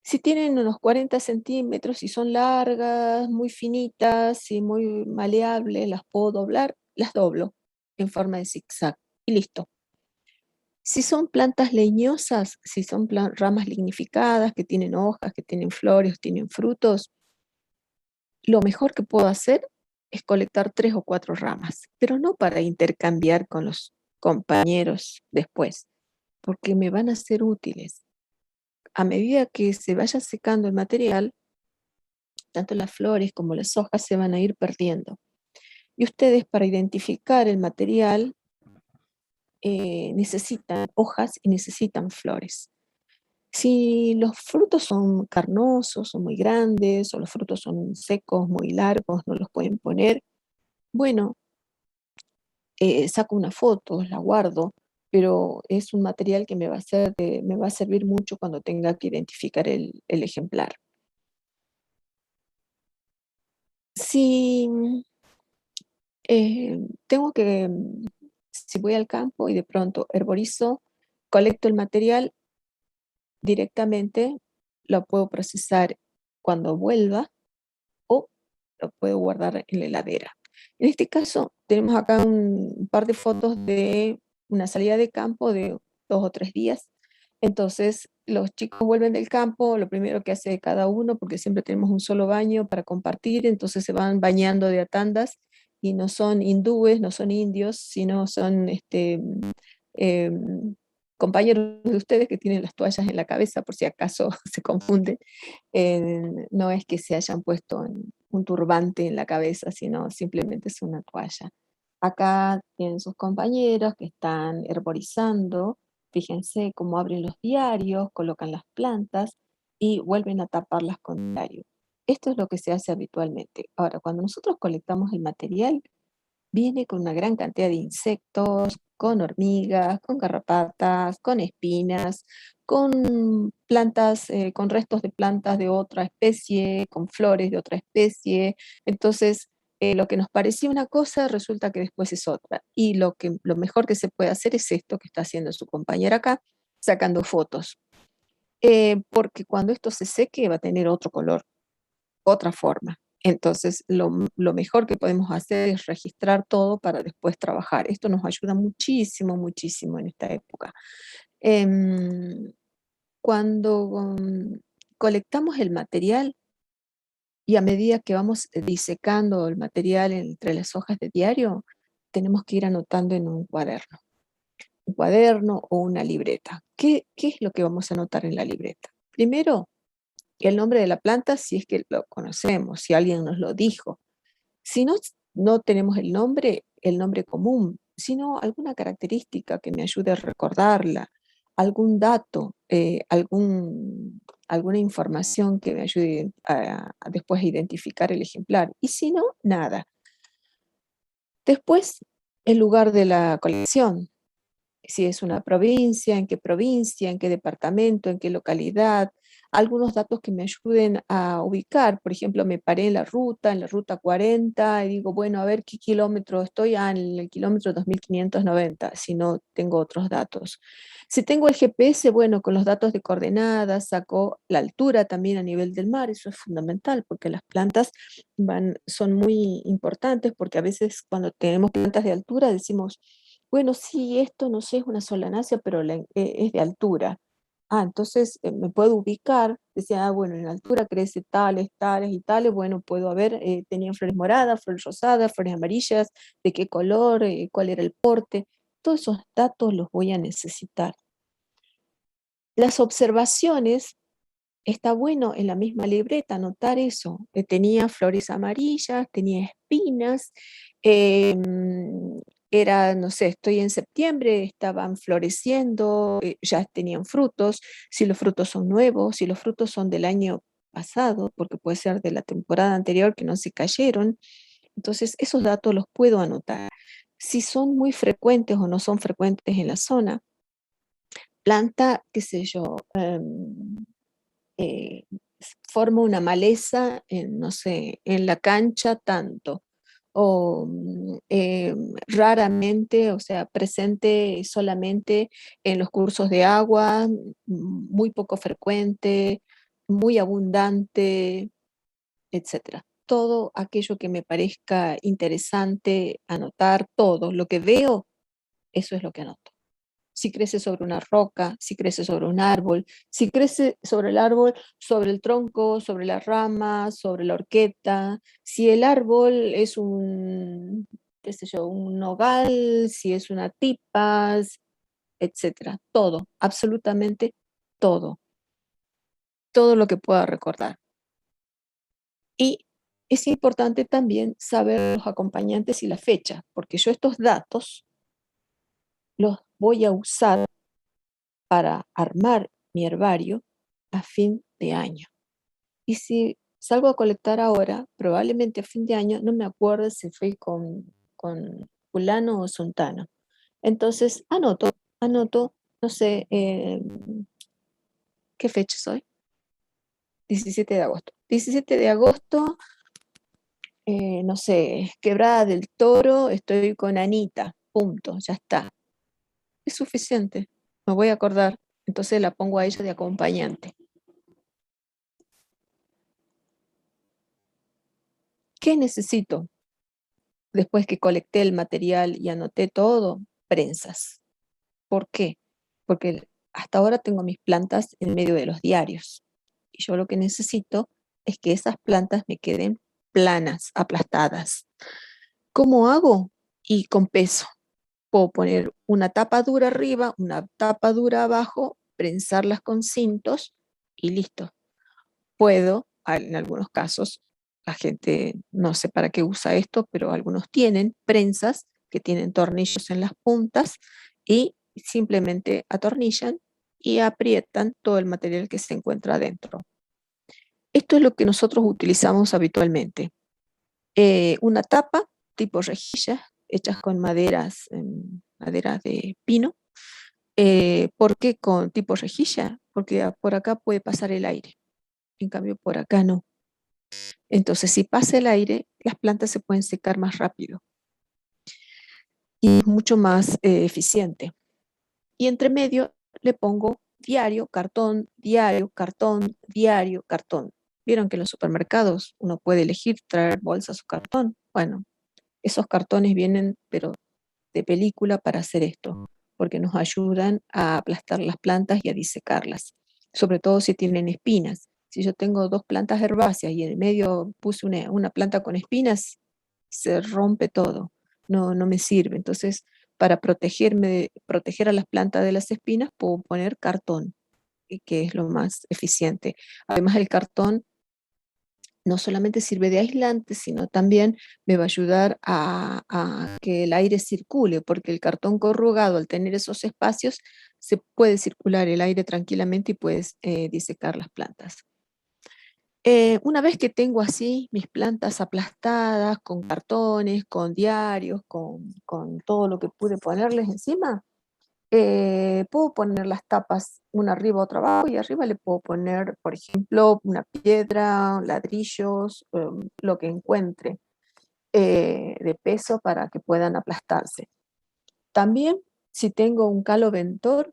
Si tienen unos 40 centímetros y son largas, muy finitas y muy maleables, las puedo doblar, las doblo en forma de zigzag y listo. Si son plantas leñosas, si son ramas lignificadas, que tienen hojas, que tienen flores, tienen frutos, lo mejor que puedo hacer es colectar 3 o 4 ramas, pero no para intercambiar con los compañeros después, porque me van a ser útiles. A medida que se vaya secando el material, tanto las flores como las hojas se van a ir perdiendo. Y ustedes para identificar el material necesitan hojas y necesitan flores. Si los frutos son carnosos o muy grandes o los frutos son secos, muy largos, no los pueden poner, bueno, saco una foto, la guardo, pero es un material que me va a servir mucho cuando tenga que identificar el ejemplar. Si tengo que, si voy al campo y de pronto herborizo, colecto el material directamente, lo puedo procesar cuando vuelva o lo puedo guardar en la heladera. En este caso, tenemos acá un par de fotos de una salida de campo de 2 o 3 días. Entonces, los chicos vuelven del campo, lo primero que hace cada uno, porque siempre tenemos un solo baño para compartir, entonces se van bañando de a tandas y no son hindúes, no son indios, sino son compañeros de ustedes que tienen las toallas en la cabeza, por si acaso se confunden. No es que se hayan puesto un turbante en la cabeza, sino simplemente es una toalla. Acá tienen sus compañeros que están herborizando. Fíjense cómo abren los diarios, colocan las plantas y vuelven a taparlas con diario. Esto es lo que se hace habitualmente. Ahora, cuando nosotros colectamos el material, viene con una gran cantidad de insectos, con hormigas, con garrapatas, con espinas, con plantas, con restos de plantas de otra especie, con flores de otra especie. Entonces, lo que nos parecía una cosa resulta que después es otra. Y lo mejor que se puede hacer es esto que está haciendo su compañera acá, sacando fotos. Porque cuando esto se seque va a tener otro color, otra forma. Entonces, lo mejor que podemos hacer es registrar todo para después trabajar. Esto nos ayuda muchísimo, muchísimo en esta época. Em, Cuando colectamos el material y a medida que vamos disecando el material entre las hojas de diario, tenemos que ir anotando en un cuaderno o una libreta. ¿Qué es lo que vamos a anotar en la libreta? Primero, el nombre de la planta, si es que lo conocemos, si alguien nos lo dijo. Si no, no tenemos el nombre común, sino alguna característica que me ayude a recordarla, algún dato, alguna información que me ayude después a identificar el ejemplar. Y si no, nada. Después, el lugar de la colección. Si es una provincia, en qué departamento, en qué localidad, algunos datos que me ayuden a ubicar. Por ejemplo, me paré en la ruta 40, y digo, bueno, a ver qué kilómetro estoy, en el kilómetro 2590, si no tengo otros datos. Si tengo el GPS, bueno, con los datos de coordenadas, saco la altura también a nivel del mar, eso es fundamental, porque las plantas son muy importantes, porque a veces cuando tenemos plantas de altura decimos, bueno, sí, esto no sé, es una solanácea, pero es de altura. Entonces me puedo ubicar, decía, bueno, en altura crece tales, tales y tales, bueno, puedo haber, tenían flores moradas, flores rosadas, flores amarillas, de qué color, cuál era el porte, todos esos datos los voy a necesitar. Las observaciones, está bueno en la misma libreta anotar eso, tenía flores amarillas, tenía espinas, era, no sé, estoy en septiembre, estaban floreciendo, ya tenían frutos, si los frutos son nuevos, si los frutos son del año pasado, porque puede ser de la temporada anterior que no se cayeron, entonces esos datos los puedo anotar. Si son muy frecuentes o no son frecuentes en la zona, planta, qué sé yo, eh, forma una maleza en, no sé, en la cancha tanto, o raramente, o sea, presente solamente en los cursos de agua, muy poco frecuente, muy abundante, etcétera. Todo aquello que me parezca interesante anotar, todo lo que veo, eso es lo que anoto. Si crece sobre una roca, si crece sobre un árbol, si crece sobre el árbol, sobre el tronco, sobre las ramas, sobre la horqueta, si el árbol es un, qué sé yo, un nogal, si es una tipa, etcétera. Todo, absolutamente todo, todo lo que pueda recordar. Y es importante también saber los acompañantes y la fecha, porque yo estos datos los voy a usar para armar mi herbario a fin de año. Y si salgo a colectar ahora, probablemente a fin de año no me acuerdo si fui con fulano o sultano. Entonces anoto, no sé, ¿qué fecha soy? 17 de agosto. 17 de agosto, no sé, Quebrada del Toro, estoy con Anita, punto, ya está. Es suficiente, me voy a acordar. Entonces la pongo a ella de acompañante. ¿Qué necesito? Después que colecté el material y anoté todo, prensas. ¿Por qué? Porque hasta ahora tengo mis plantas en medio de los diarios. Y yo lo que necesito es que esas plantas me queden planas, aplastadas. ¿Cómo hago? Y con peso. Puedo poner una tapa dura arriba, una tapa dura abajo, prensarlas con cintos y listo. Puedo, en algunos casos, la gente no sé para qué usa esto, pero algunos tienen prensas que tienen tornillos en las puntas y simplemente atornillan y aprietan todo el material que se encuentra adentro. Esto es lo que nosotros utilizamos habitualmente. Una tapa tipo rejillas hechas con maderas de pino. ¿Por qué con tipo rejilla? Porque por acá puede pasar el aire, en cambio por acá no. Entonces, si pasa el aire, las plantas se pueden secar más rápido y es mucho más eficiente. Y entre medio le pongo diario, cartón, diario, cartón, diario, cartón. ¿Vieron que en los supermercados uno puede elegir traer bolsas o cartón? Bueno, esos cartones vienen, pero de película para hacer esto, porque nos ayudan a aplastar las plantas y a disecarlas, sobre todo si tienen espinas. Si yo tengo dos plantas herbáceas y en el medio puse una planta con espinas, se rompe todo, no me sirve. Entonces, para proteger a las plantas de las espinas, puedo poner cartón, que es lo más eficiente. Además, el cartón no solamente sirve de aislante, sino también me va a ayudar a que el aire circule, porque el cartón corrugado, al tener esos espacios, se puede circular el aire tranquilamente y puedes disecar las plantas. Una vez que tengo así mis plantas aplastadas, con cartones, con diarios, con todo lo que pude ponerles encima, puedo poner las tapas una arriba, otra abajo, y arriba le puedo poner, por ejemplo, una piedra, ladrillos, lo que encuentre de peso para que puedan aplastarse. También, si tengo un caloventor,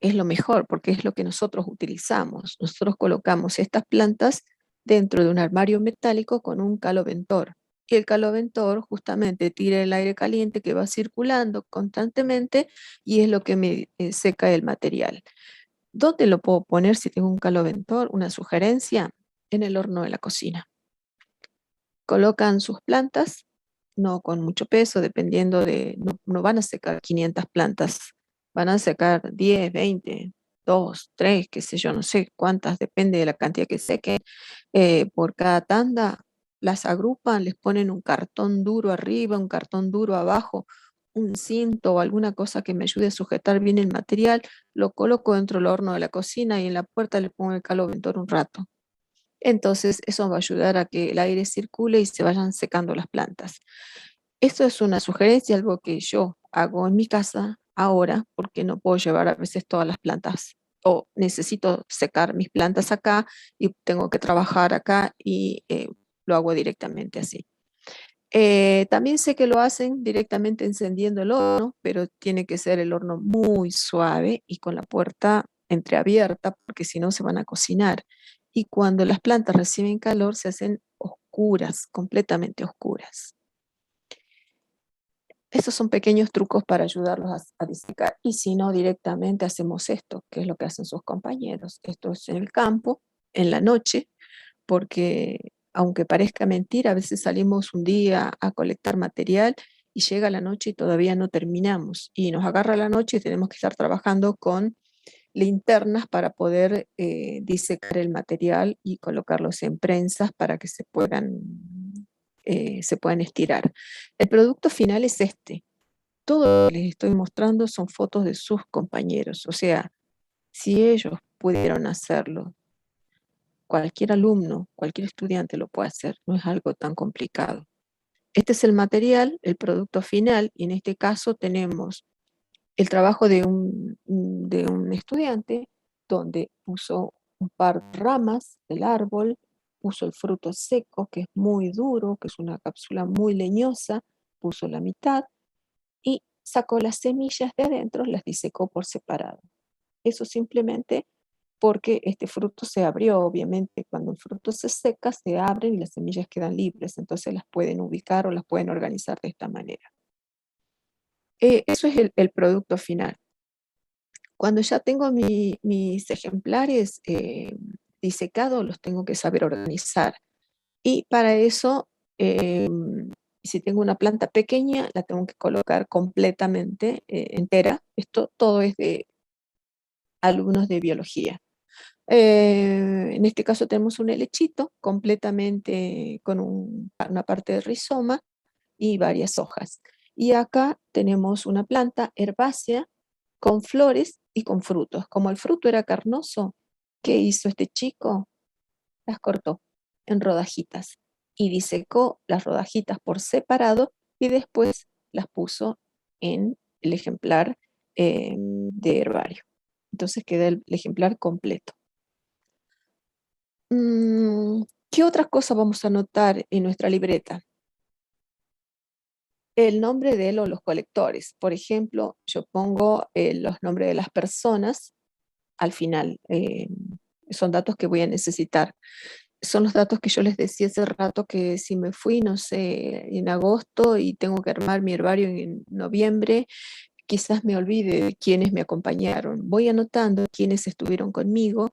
es lo mejor, porque es lo que nosotros utilizamos. Nosotros colocamos estas plantas dentro de un armario metálico con un caloventor. Y el caloventor justamente tira el aire caliente que va circulando constantemente y es lo que me seca el material. ¿Dónde lo puedo poner si tengo un caloventor? Una sugerencia, en el horno de la cocina. Colocan sus plantas, no con mucho peso, dependiendo no van a secar 500 plantas, van a secar 10, 20, 2, 3, qué sé yo, no sé cuántas, depende de la cantidad que sequen. Por cada tanda las agrupan, les ponen un cartón duro arriba, un cartón duro abajo, un cinto o alguna cosa que me ayude a sujetar bien el material, lo coloco dentro del horno de la cocina y en la puerta le pongo el caloventor un rato. Entonces, eso va a ayudar a que el aire circule y se vayan secando las plantas. Esto es una sugerencia, algo que yo hago en mi casa ahora, porque no puedo llevar a veces todas las plantas o necesito secar mis plantas acá y tengo que trabajar acá y lo hago directamente así. También sé que lo hacen directamente encendiendo el horno, pero tiene que ser el horno muy suave y con la puerta entreabierta, porque si no se van a cocinar. Y cuando las plantas reciben calor se hacen oscuras, completamente oscuras. Esos son pequeños trucos para ayudarlos a disecar. Y si no, directamente hacemos esto, que es lo que hacen sus compañeros. Esto es en el campo, en la noche, porque aunque parezca mentira, a veces salimos un día a colectar material y llega la noche y todavía no terminamos. Y nos agarra la noche y tenemos que estar trabajando con linternas para poder disecar el material y colocarlos en prensas para que se puedan estirar. El producto final es este. Todo lo que les estoy mostrando son fotos de sus compañeros. O sea, si ellos pudieron hacerlo, cualquier alumno, cualquier estudiante lo puede hacer, no es algo tan complicado. Este es el material, el producto final, y en este caso tenemos el trabajo de un estudiante donde puso un par de ramas del árbol, puso el fruto seco, que es muy duro, que es una cápsula muy leñosa, puso la mitad y sacó las semillas de adentro, las disecó por separado. Eso simplemente porque este fruto se abrió, obviamente, cuando el fruto se seca, se abren y las semillas quedan libres, entonces las pueden ubicar o las pueden organizar de esta manera. Eso es el producto final. Cuando ya tengo mis ejemplares disecados, los tengo que saber organizar. Y para eso Y si tengo una planta pequeña, la tengo que colocar completamente entera. Esto todo es de alumnos de biología. En este caso tenemos un helechito completamente con una parte de rizoma y varias hojas. Y acá tenemos una planta herbácea con flores y con frutos. Como el fruto era carnoso, ¿qué hizo este chico? Las cortó en rodajitas y disecó las rodajitas por separado y después las puso en el ejemplar de herbario. Entonces queda el ejemplar completo. ¿Qué otras cosas vamos a anotar en nuestra libreta? El nombre de él o los colectores. Por ejemplo, yo pongo los nombres de las personas al final. Son datos que voy a necesitar. Son los datos que yo les decía hace rato que si me fui, no sé, en agosto y tengo que armar mi herbario en noviembre, quizás me olvide de quiénes me acompañaron. Voy anotando quiénes estuvieron conmigo,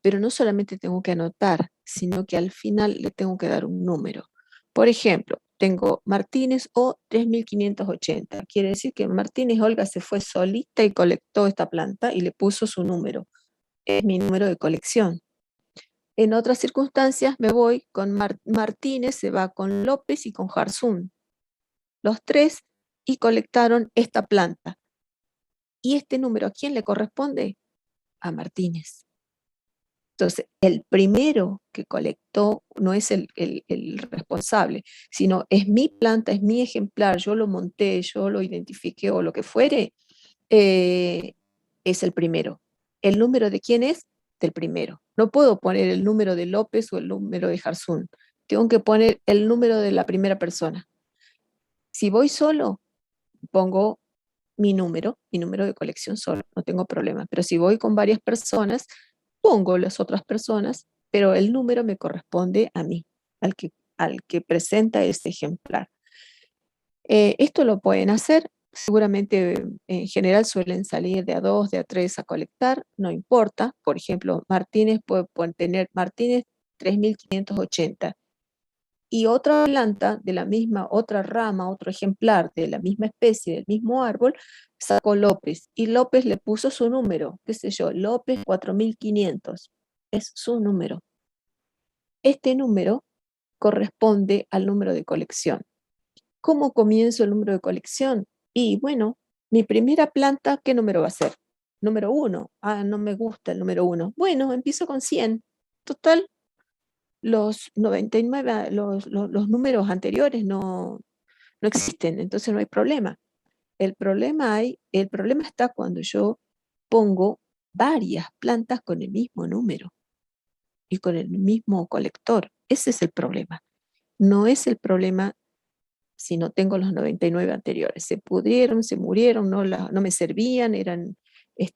pero no solamente tengo que anotar, sino que al final le tengo que dar un número. Por ejemplo, tengo Martínez o 3580. Quiere decir que Martínez Olga se fue solita y colectó esta planta y le puso su número. Es mi número de colección. En otras circunstancias me voy con Martínez, se va con López y con Jarzún. Los tres y colectaron esta planta. ¿Y este número a quién le corresponde? A Martínez. Entonces, el primero que colectó no es el responsable, sino es mi planta, es mi ejemplar, yo lo monté, yo lo identifiqué o lo que fuere, es el primero. ¿El número de quién es? Del primero. No puedo poner el número de López o el número de Jarzún. Tengo que poner el número de la primera persona. Si voy solo, pongo mi número de colección solo, no tengo problema. Pero si voy con varias personas, pongo las otras personas, pero el número me corresponde a mí, al que presenta este ejemplar. Esto lo pueden hacer, seguramente en general suelen salir de a 2, de a 3 a colectar, no importa. Por ejemplo, Martínez puede tener Martínez 3580 y otra planta de la misma, otra rama, otro ejemplar de la misma especie, del mismo árbol, sacó López y López le puso su número, qué sé yo, López 4500, es su número. Este número corresponde al número de colección. ¿Cómo comienzo el número de colección? Y bueno, mi primera planta, ¿qué número va a ser? Número 1. Ah, no me gusta el número 1. Bueno, empiezo con 100. Total, los 99, los números anteriores no existen, entonces no hay problema. El problema está cuando yo pongo varias plantas con el mismo número y con el mismo colector. Ese es el problema. No es el problema si no tengo los 99 anteriores. Se pudrieron, se murieron, no me servían, eran,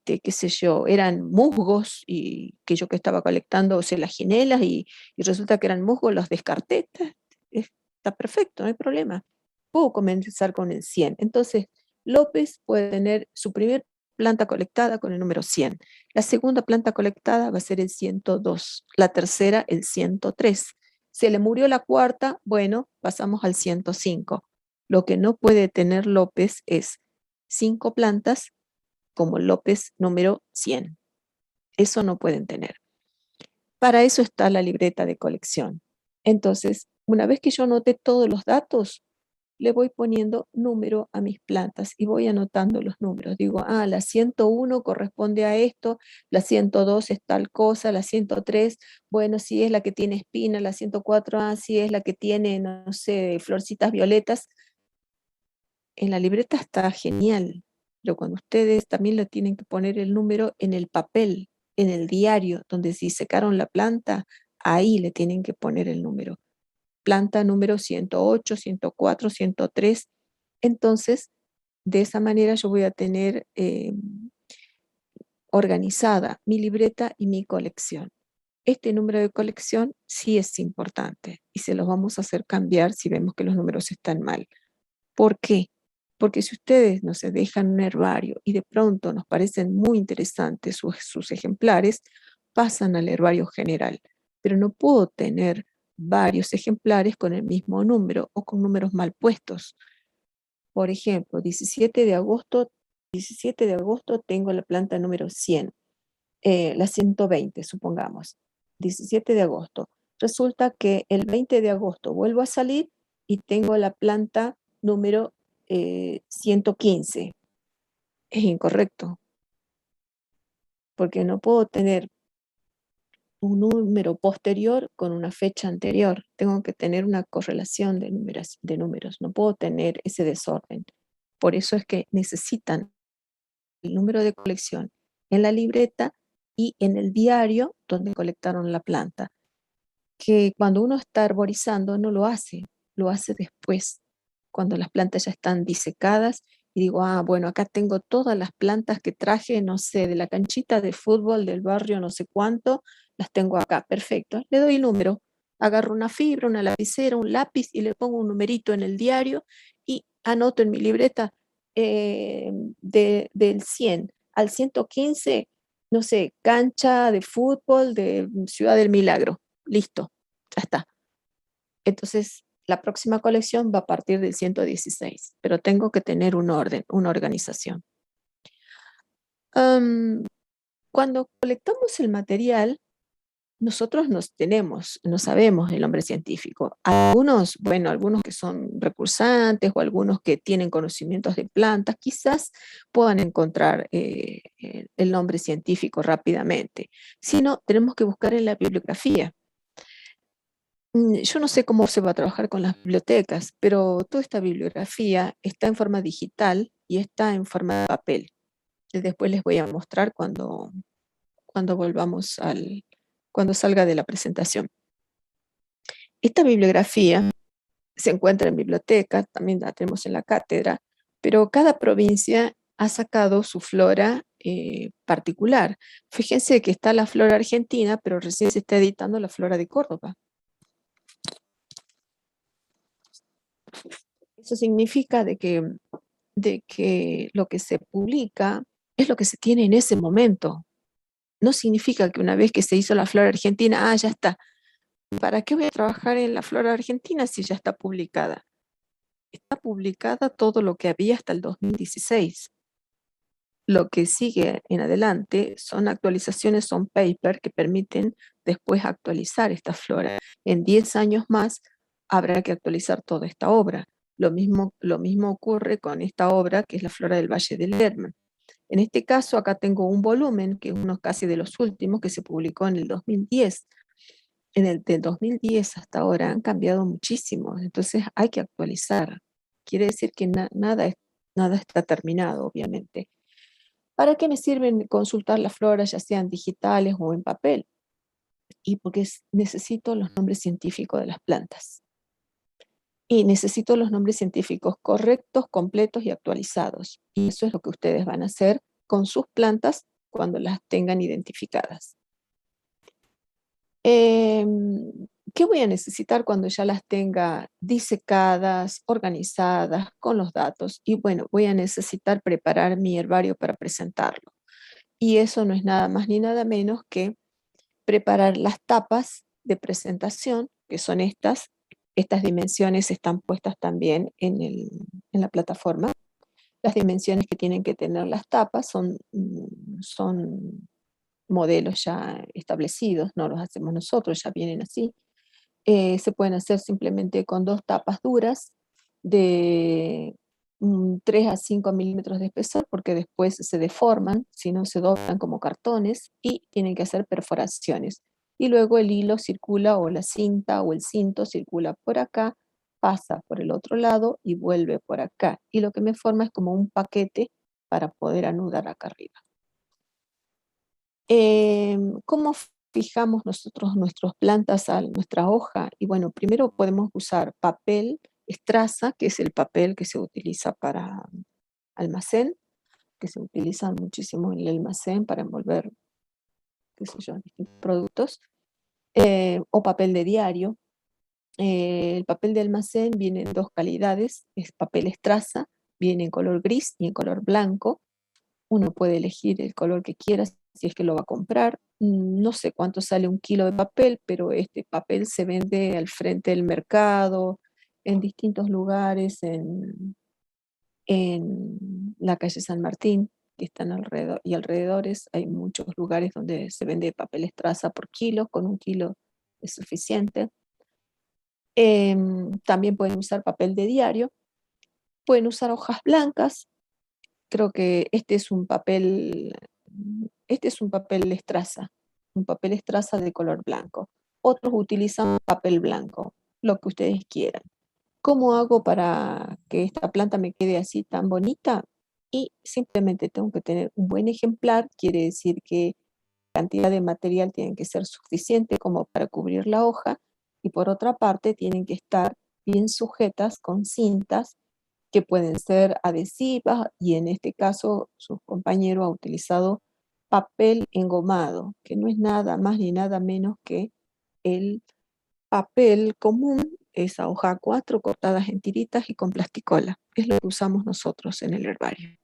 qué sé yo, eran musgos y que yo que estaba colectando, o sea, las ginelas y resulta que eran musgos, los descarté. Está perfecto, no hay problema. Puedo comenzar con el 100. Entonces, López puede tener su primer planta colectada con el número 100. La segunda planta colectada va a ser el 102. La tercera, el 103. Se le murió la cuarta, bueno, pasamos al 105. Lo que no puede tener López es 5 plantas como López número 100. Eso no pueden tener. Para eso está la libreta de colección. Entonces, una vez que yo anoté todos los datos, le voy poniendo número a mis plantas y voy anotando los números. Digo, la 101 corresponde a esto, la 102 es tal cosa, la 103, bueno, si es la que tiene espina, la 104, si es la que tiene, no sé, florcitas violetas. En la libreta está genial, pero cuando ustedes también le tienen que poner el número en el papel, en el diario, donde si secaron la planta, ahí le tienen que poner el número. Planta número 108, 104, 103. Entonces, de esa manera yo voy a tener organizada mi libreta y mi colección. Este número de colección sí es importante y se los vamos a hacer cambiar si vemos que los números están mal. ¿Por qué? Porque si ustedes no se dejan un herbario y de pronto nos parecen muy interesantes sus ejemplares, pasan al herbario general. Pero no puedo tener varios ejemplares con el mismo número o con números mal puestos. Por ejemplo, 17 de agosto tengo la planta número 100, la 120, supongamos. 17 de agosto. Resulta que el 20 de agosto vuelvo a salir y tengo la planta número 115. Es incorrecto, porque no puedo tener un número posterior con una fecha anterior. Tengo que tener una correlación de números. No puedo tener ese desorden. Por eso es que necesitan el número de colección en la libreta y en el diario donde colectaron la planta. Que cuando uno está arborizando no lo hace después, cuando las plantas ya están disecadas y digo, bueno, acá tengo todas las plantas que traje, no sé, de la canchita de fútbol del barrio, no sé cuánto, las tengo acá, perfecto. Le doy el número, agarro una fibra, una lapicera, un lápiz y le pongo un numerito en el diario y anoto en mi libreta del 100 al 115, no sé, cancha de fútbol de Ciudad del Milagro. Listo, ya está. Entonces, la próxima colección va a partir del 116, pero tengo que tener un orden, una organización. Cuando colectamos el material, nosotros no sabemos el nombre científico. Algunos que son recursantes o algunos que tienen conocimientos de plantas, quizás puedan encontrar el nombre científico rápidamente. Si no, tenemos que buscar en la bibliografía. Yo no sé cómo se va a trabajar con las bibliotecas, pero toda esta bibliografía está en forma digital y está en forma de papel. Y después les voy a mostrar cuando cuando salga de la presentación. Esta bibliografía se encuentra en bibliotecas, también la tenemos en la cátedra, pero cada provincia ha sacado su flora particular. Fíjense que está la flora argentina, pero recién se está editando la flora de Córdoba. Eso significa de que lo que se publica es lo que se tiene en ese momento. No significa que una vez que se hizo la flora argentina, ya está. ¿Para qué voy a trabajar en la flora argentina si ya está publicada? Está publicada todo lo que había hasta el 2016. Lo que sigue en adelante son actualizaciones on paper que permiten después actualizar esta flora. En 10 años más habrá que actualizar toda esta obra. Lo mismo ocurre con esta obra que es la Flora del Valle del Lerma. En este caso, acá tengo un volumen, que es uno casi de los últimos, que se publicó en el 2010. En el de 2010 hasta ahora han cambiado muchísimo, entonces hay que actualizar. Quiere decir que nada está terminado, obviamente. ¿Para qué me sirven consultar las floras, ya sean digitales o en papel? Y porque necesito los nombres científicos de las plantas. Y necesito los nombres científicos correctos, completos y actualizados. Y eso es lo que ustedes van a hacer con sus plantas cuando las tengan identificadas. ¿Qué voy a necesitar cuando ya las tenga disecadas, organizadas, con los datos? Y bueno, voy a necesitar preparar mi herbario para presentarlo. Y eso no es nada más ni nada menos que preparar las tapas de presentación, que son estas. Estas dimensiones están puestas también en la plataforma. Las dimensiones que tienen que tener las tapas son modelos ya establecidos, no los hacemos nosotros, ya vienen así. Se pueden hacer simplemente con 2 tapas duras de 3 a 5 milímetros de espesor, porque después se deforman, si no se doblan como cartones, y tienen que hacer perforaciones. Y luego el hilo circula, o la cinta o el cinto circula por acá, pasa por el otro lado y vuelve por acá. Y lo que me forma es como un paquete para poder anudar acá arriba. ¿Cómo fijamos nosotros nuestras plantas a nuestra hoja? Y bueno, primero podemos usar papel estraza, que es el papel que se utiliza para almacén, que se utiliza muchísimo en el almacén para envolver, qué sé yo, distintos productos, o papel de diario. El papel de almacén viene en 2 calidades, es papel estraza, viene en color gris y en color blanco. Uno puede elegir el color que quiera si es que lo va a comprar, no sé cuánto sale un kilo de papel, pero este papel se vende al frente del mercado, en distintos lugares, en la calle San Martín, que están alrededor y alrededores. Hay muchos lugares donde se vende papel estraza por kilo, con un kilo es suficiente. También pueden usar papel de diario, pueden usar hojas blancas. Creo que este es un papel estraza de color blanco. Otros utilizan papel blanco, lo que ustedes quieran. ¿Cómo hago para que esta planta me quede así tan bonita? Y simplemente tengo que tener un buen ejemplar, quiere decir que la cantidad de material tiene que ser suficiente como para cubrir la hoja, y por otra parte tienen que estar bien sujetas con cintas que pueden ser adhesivas, y en este caso su compañero ha utilizado papel engomado, que no es nada más ni nada menos que el papel común, esa hoja A4 cortadas en tiritas y con plasticola. Es lo que usamos nosotros en el herbario.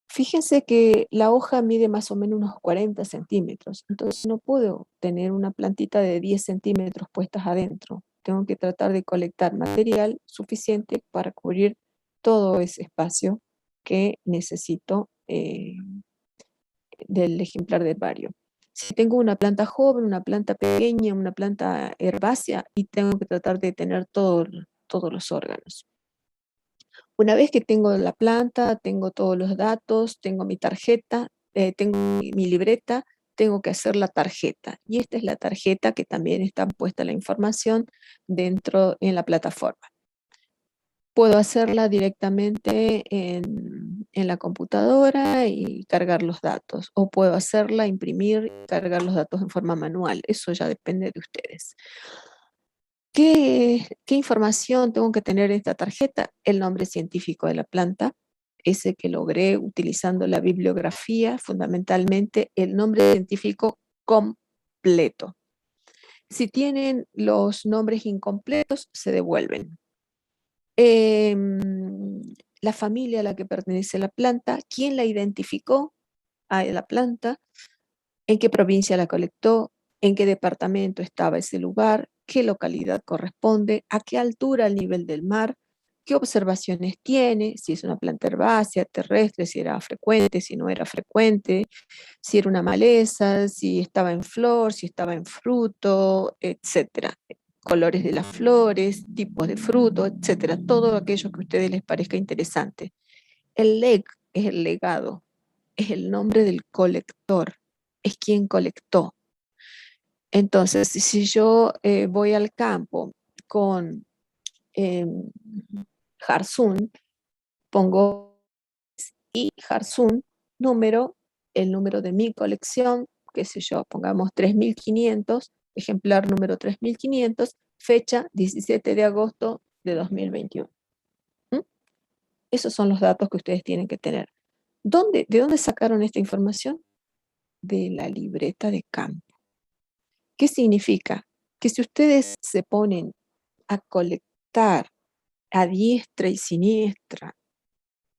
Fíjense que la hoja mide más o menos unos 40 centímetros, entonces no puedo tener una plantita de 10 centímetros puestas adentro. Tengo que tratar de colectar material suficiente para cubrir todo ese espacio que necesito del ejemplar de herbario. Si tengo una planta joven, una planta pequeña, una planta herbácea, y tengo que tratar de tener todos los órganos. Una vez que tengo la planta, tengo todos los datos, tengo mi tarjeta, tengo mi libreta, tengo que hacer la tarjeta. Y esta es la tarjeta que también está puesta la información dentro en la plataforma. Puedo hacerla directamente en la computadora y cargar los datos, o puedo hacerla, imprimir y cargar los datos en forma manual. Eso ya depende de ustedes. ¿Qué información tengo que tener en esta tarjeta? El nombre científico de la planta, ese que logré utilizando la bibliografía, fundamentalmente el nombre científico completo. Si tienen los nombres incompletos, se devuelven. La familia a la que pertenece la planta, quién la identificó a la planta, en qué provincia la colectó, en qué departamento estaba ese lugar, qué localidad corresponde, a qué altura al nivel del mar, qué observaciones tiene, si es una planta herbácea, terrestre, si era frecuente, si no era frecuente, si era una maleza, si estaba en flor, si estaba en fruto, etcétera. Colores de las flores, tipos de fruto, etcétera. Todo aquello que a ustedes les parezca interesante. El leg es el legado, es el nombre del colector, es quien colectó. Entonces, si yo voy al campo con Harsun, pongo y Harsun, número, el número de mi colección, qué sé yo, pongamos 3500, ejemplar número 3500, fecha 17 de agosto de 2021. ¿Mm? Esos son los datos que ustedes tienen que tener. ¿De dónde sacaron esta información? De la libreta de campo. ¿Qué significa? Que si ustedes se ponen a colectar a diestra y siniestra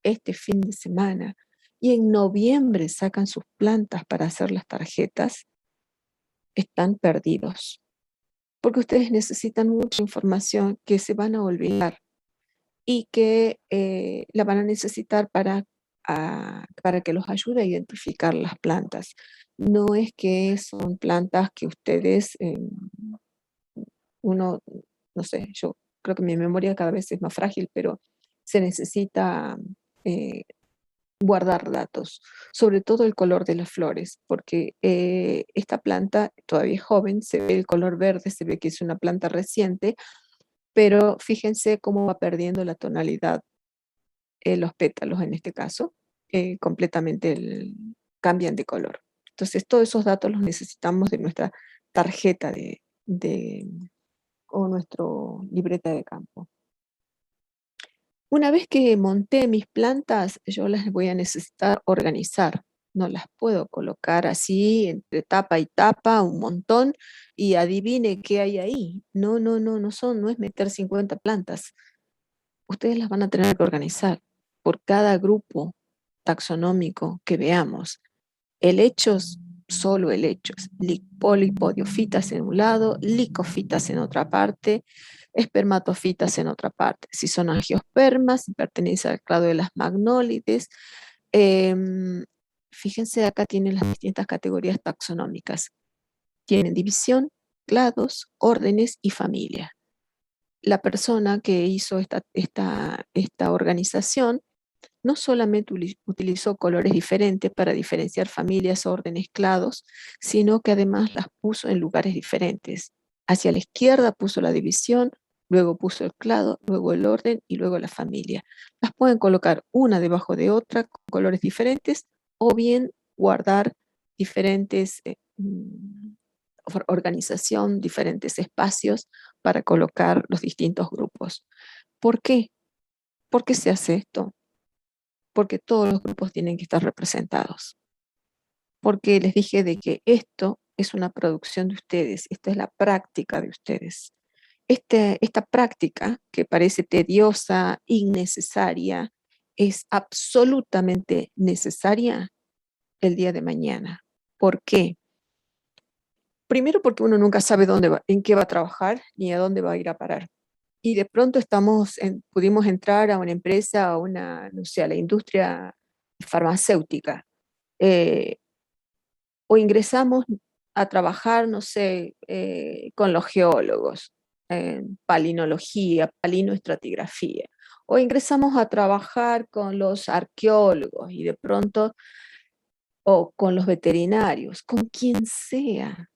este fin de semana y en noviembre sacan sus plantas para hacer las tarjetas, están perdidos. Porque ustedes necesitan mucha información que se van a olvidar y que la van a necesitar para que los ayude a identificar las plantas. No es que son plantas que ustedes, uno, no sé, yo creo que mi memoria cada vez es más frágil, pero se necesita guardar datos, sobre todo el color de las flores, porque esta planta todavía es joven, se ve el color verde, se ve que es una planta reciente, pero fíjense cómo va perdiendo la tonalidad, los pétalos en este caso, completamente cambian de color. Entonces, todos esos datos los necesitamos de nuestra tarjeta o nuestro libreta de campo. Una vez que monté mis plantas, yo las voy a necesitar organizar. No las puedo colocar así entre tapa y tapa un montón y adivine qué hay ahí. No, no, no, no es meter 50 plantas. Ustedes las van a tener que organizar por cada grupo taxonómico que veamos. Helechos solo helechos, polipodiofitas en un lado, licofitas en otra parte, espermatofitas en otra parte. Si son angiospermas, si pertenece al clado de las magnólides. Em, Fíjense, acá tienen las distintas categorías taxonómicas. Tienen división, clados, órdenes y familia. La persona que hizo esta organización no solamente utilizó colores diferentes para diferenciar familias, órdenes, clados, sino que además las puso en lugares diferentes. Hacia la izquierda puso la división, luego puso el clado, luego el orden y luego la familia. Las pueden colocar una debajo de otra con colores diferentes o bien guardar diferentes organización, diferentes espacios para colocar los distintos grupos. ¿Por qué? ¿Por qué se hace esto? Porque todos los grupos tienen que estar representados. Porque les dije de que esto es una producción de ustedes, esta es la práctica de ustedes. Esta práctica, que parece tediosa, innecesaria, es absolutamente necesaria el día de mañana. ¿Por qué? Primero porque uno nunca sabe en qué va a trabajar ni a dónde va a ir a parar. Y de pronto pudimos entrar a una empresa, no sé, a la industria farmacéutica, eh, o ingresamos a trabajar, no sé, con los geólogos, en palinología, palinoestratigrafía, o ingresamos a trabajar con los arqueólogos y de pronto, o con los veterinarios, con quien sea.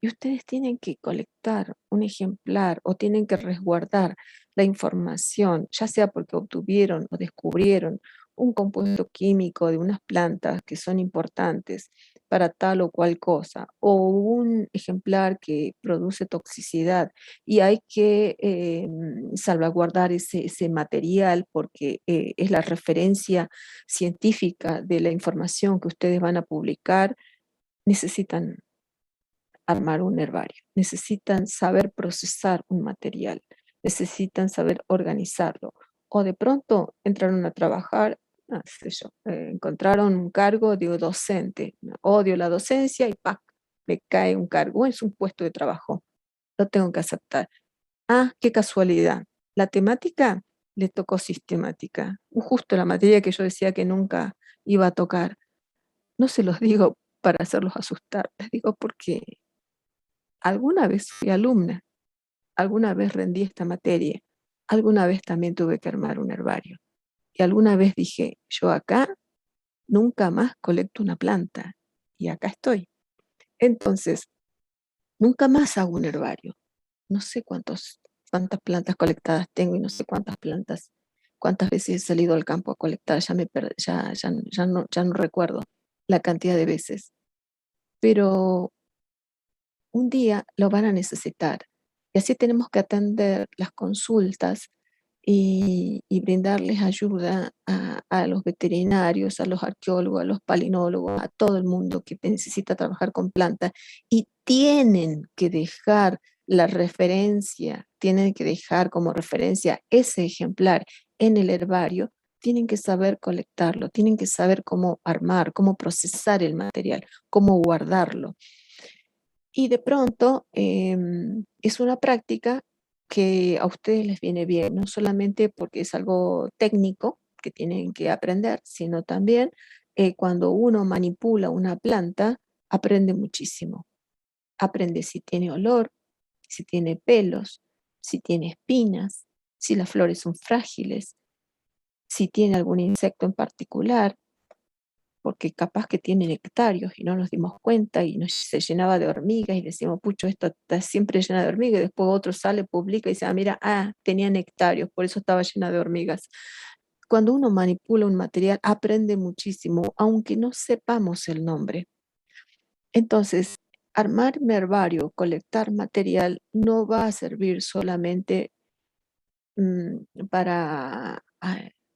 Y ustedes tienen que colectar un ejemplar o tienen que resguardar la información, ya sea porque obtuvieron o descubrieron un compuesto químico de unas plantas que son importantes para tal o cual cosa, o un ejemplar que produce toxicidad y hay que salvaguardar ese material porque es la referencia científica de la información que ustedes van a publicar. Necesitan armar un herbario, necesitan saber procesar un material, necesitan saber organizarlo. O de pronto entraron a trabajar, no sé yo, encontraron un cargo de docente, odio la docencia y ¡pac! Me cae un cargo, es un puesto de trabajo, lo tengo que aceptar. Ah, qué casualidad, la temática le tocó sistemática, justo la materia que yo decía que nunca iba a tocar. No se los digo para hacerlos asustar, les digo porque alguna vez fui alumna, alguna vez rendí esta materia, alguna vez también tuve que armar un herbario. Y alguna vez dije, yo acá nunca más colecto una planta. Y acá estoy. Entonces, nunca más hago un herbario. No sé cuántas plantas colectadas tengo y no sé cuántas veces he salido al campo a colectar, ya no recuerdo la cantidad de veces. Pero un día lo van a necesitar. Y así tenemos que atender las consultas y brindarles ayuda a los veterinarios, a los arqueólogos, a los palinólogos, a todo el mundo que necesita trabajar con plantas. Y tienen que dejar la referencia, tienen que dejar como referencia ese ejemplar en el herbario, tienen que saber colectarlo, tienen que saber cómo armar, cómo procesar el material, cómo guardarlo. Y de pronto es una práctica que a ustedes les viene bien, no solamente porque es algo técnico que tienen que aprender, sino también cuando uno manipula una planta, aprende muchísimo. Aprende si tiene olor, si tiene pelos, si tiene espinas, si las flores son frágiles, si tiene algún insecto en particular, porque capaz que tiene nectarios y no nos dimos cuenta y se llenaba de hormigas y decimos, pucho, esto está siempre llena de hormigas, y después otro sale, publica y dice, mira, tenía nectarios, por eso estaba llena de hormigas. Cuando uno manipula un material, aprende muchísimo, aunque no sepamos el nombre. Entonces, armar un herbario, colectar material, no va a servir solamente para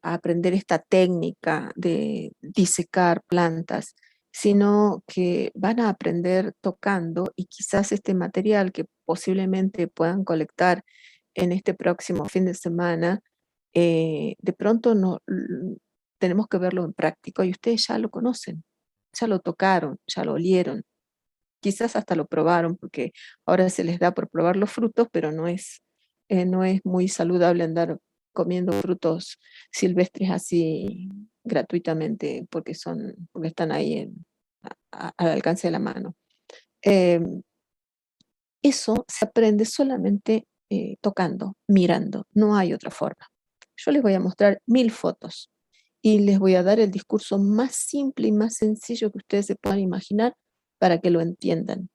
aprender esta técnica de disecar plantas, sino que van a aprender tocando y quizás este material que posiblemente puedan colectar en este próximo fin de semana, de pronto no, tenemos que verlo en práctico y ustedes ya lo conocen. ya lo tocaron, ya lo olieron, quizás hasta lo probaron, porque ahora se les da por probar los frutos, pero no es muy saludable andar comiendo frutos silvestres así gratuitamente, porque están ahí al alcance de la mano. Em, Eso se aprende solamente tocando, mirando, no hay otra forma. Yo les voy a mostrar 1000 fotos y les voy a dar el discurso más simple y más sencillo que ustedes se puedan imaginar para que lo entiendan.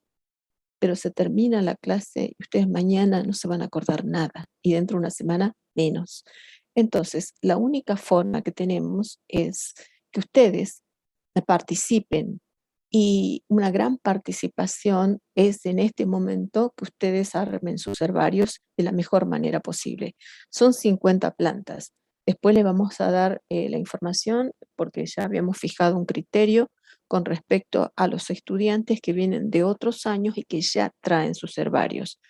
Pero se termina la clase y ustedes mañana no se van a acordar nada y dentro de una semana menos. Entonces, la única forma que tenemos es que ustedes participen, y una gran participación es en este momento que ustedes armen sus herbarios de la mejor manera posible. Son 50 plantas. Después les vamos a dar la información porque ya habíamos fijado un criterio con respecto a los estudiantes que vienen de otros años y que ya traen sus herbarios.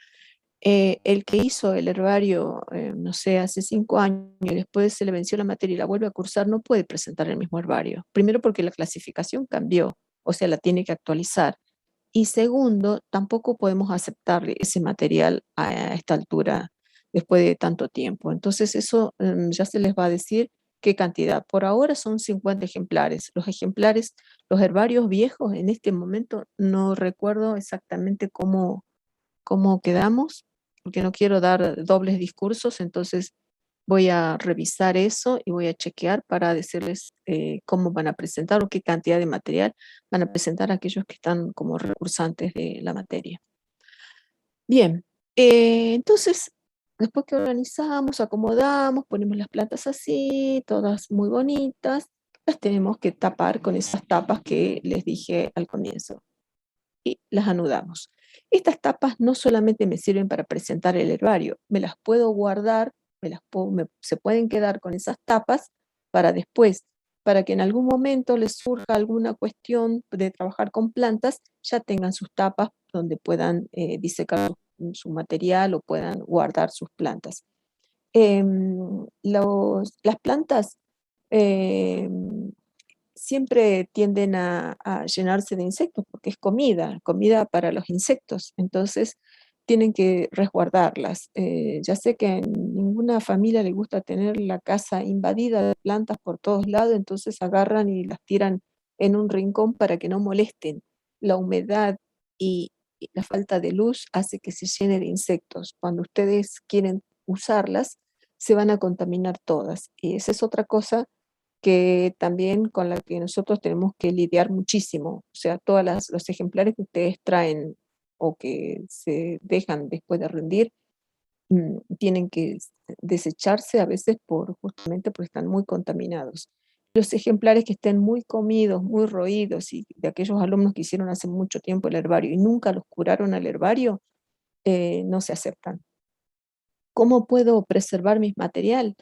El que hizo el herbario, no sé, hace 5 años y después se le venció la materia y la vuelve a cursar, no puede presentar el mismo herbario. Primero porque la clasificación cambió, o sea, la tiene que actualizar. Y segundo, tampoco podemos aceptarle ese material a esta altura después de tanto tiempo. Entonces eso ya se les va a decir qué cantidad. Por ahora son 50 ejemplares. Los ejemplares, los herbarios viejos, en este momento no recuerdo exactamente cómo quedamos, porque no quiero dar dobles discursos, entonces voy a revisar eso y voy a chequear para decirles cómo van a presentar o qué cantidad de material van a presentar aquellos que están como recursantes de la materia. Bien, entonces, después que organizamos, acomodamos, ponemos las plantas así, todas muy bonitas, las tenemos que tapar con esas tapas que les dije al comienzo y las anudamos. Estas tapas no solamente me sirven para presentar el herbario, me las puedo guardar, se pueden quedar con esas tapas para después, para que en algún momento les surja alguna cuestión de trabajar con plantas, ya tengan sus tapas donde puedan disecar su material o puedan guardar sus plantas. Las plantas siempre tienden a llenarse de insectos porque es comida para los insectos. Entonces tienen que resguardarlas. Ya sé que a ninguna familia le gusta tener la casa invadida de plantas por todos lados, entonces agarran y las tiran en un rincón para que no molesten. La humedad y la falta de luz hace que se llene de insectos. Cuando ustedes quieren usarlas, se van a contaminar todas. Y esa es otra cosa que también con la que nosotros tenemos que lidiar muchísimo. O sea, los ejemplares que ustedes traen o que se dejan después de rendir, tienen que desecharse a veces justamente porque están muy contaminados. Los ejemplares que estén muy comidos, muy roídos, y de aquellos alumnos que hicieron hace mucho tiempo el herbario y nunca los curaron al herbario, no se aceptan. ¿Cómo puedo preservar mi material?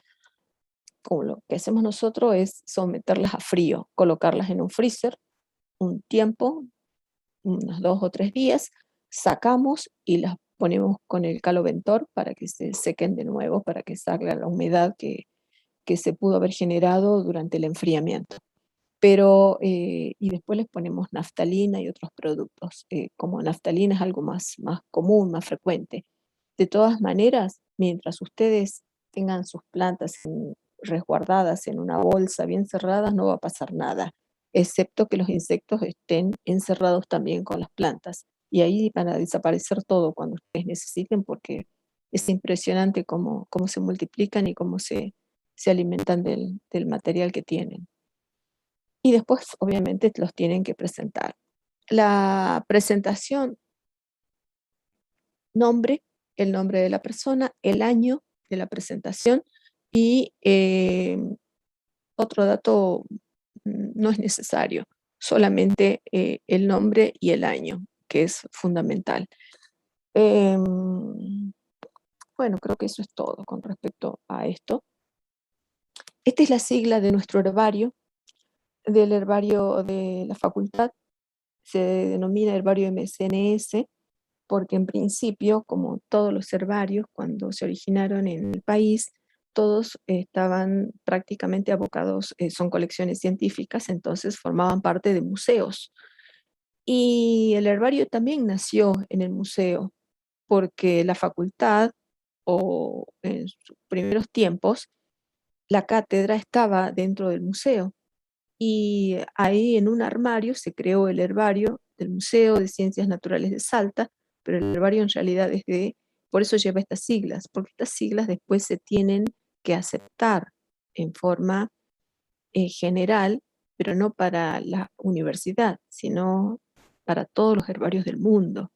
Como lo que hacemos nosotros es someterlas a frío, colocarlas en un freezer un tiempo, unos 2 o 3 días, sacamos y las ponemos con el caloventor para que se sequen de nuevo, para que salga la humedad que se pudo haber generado durante el enfriamiento. Pero, y después les ponemos naftalina y otros productos. Como naftalina es algo más común, más frecuente. De todas maneras, mientras ustedes tengan sus plantas resguardadas en una bolsa bien cerradas, no va a pasar nada, excepto que los insectos estén encerrados también con las plantas. Y ahí van a desaparecer todo cuando ustedes necesiten, porque es impresionante cómo se multiplican y cómo se alimentan del material que tienen. Y después, obviamente, los tienen que presentar. La presentación, nombre, el nombre de la persona, el año de la presentación y otro dato no es necesario, solamente el nombre y el año, que es fundamental. Bueno, creo que eso es todo con respecto a esto. Esta es la sigla de nuestro herbario, del herbario de la facultad. Se denomina herbario MCNS porque en principio, como todos los herbarios, cuando se originaron en el país, todos estaban prácticamente abocados, son colecciones científicas, entonces formaban parte de museos. Y el herbario también nació en el museo, porque la facultad, o en sus primeros tiempos, la cátedra estaba dentro del museo. Y ahí en un armario se creó el herbario del Museo de Ciencias Naturales de Salta, pero el herbario en realidad por eso lleva estas siglas, porque estas siglas después se tienen que aceptar en forma general, pero no para la universidad, sino para todos los herbarios del mundo.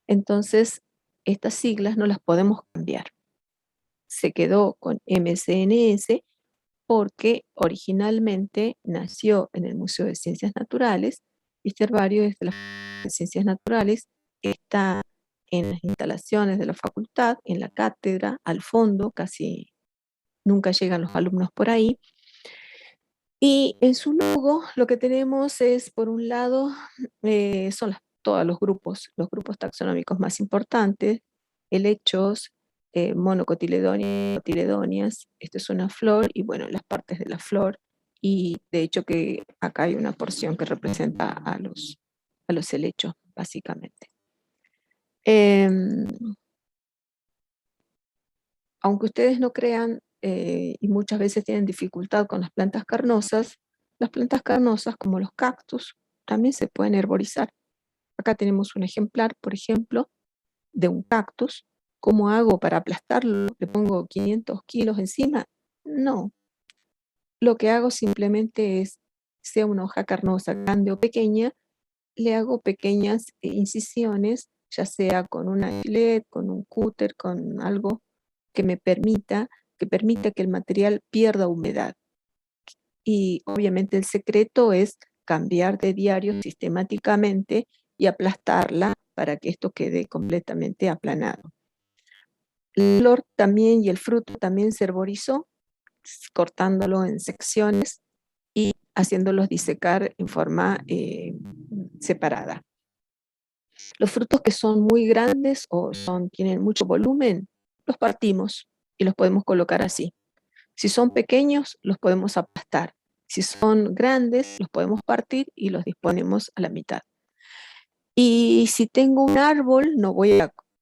Entonces, estas siglas no las podemos cambiar. Se quedó con MCNS porque originalmente nació en el Museo de Ciencias Naturales. Este herbario es de las Ciencias Naturales, está en las instalaciones de la facultad, en la cátedra, al fondo, casi nunca llegan los alumnos por ahí. Y en su logo lo que tenemos es, por un lado, son todos los grupos taxonómicos más importantes, helechos, monocotiledóneas, cotiledóneas, esto es una flor, y bueno, las partes de la flor, y de hecho que acá hay una porción que representa a los helechos, básicamente. Em, Aunque ustedes no crean, y muchas veces tienen dificultad con las plantas carnosas, como los cactus, también se pueden herborizar. Acá tenemos un ejemplar, por ejemplo, de un cactus. ¿Cómo hago para aplastarlo? ¿Le pongo 500 kilos encima? No. Lo que hago simplemente es, sea una hoja carnosa grande o pequeña, le hago pequeñas incisiones, ya sea con una gilet, con un cúter, con algo que me permita que el material pierda humedad. Y obviamente el secreto es cambiar de diario sistemáticamente y aplastarla para que esto quede completamente aplanado. La flor también y el fruto también se herborizó, cortándolo en secciones y haciéndolos disecar en forma separada. Los frutos que son muy grandes o tienen mucho volumen, los partimos y los podemos colocar así. Si son pequeños, los podemos aplastar. Si son grandes, los podemos partir y los disponemos a la mitad. Y si tengo un árbol,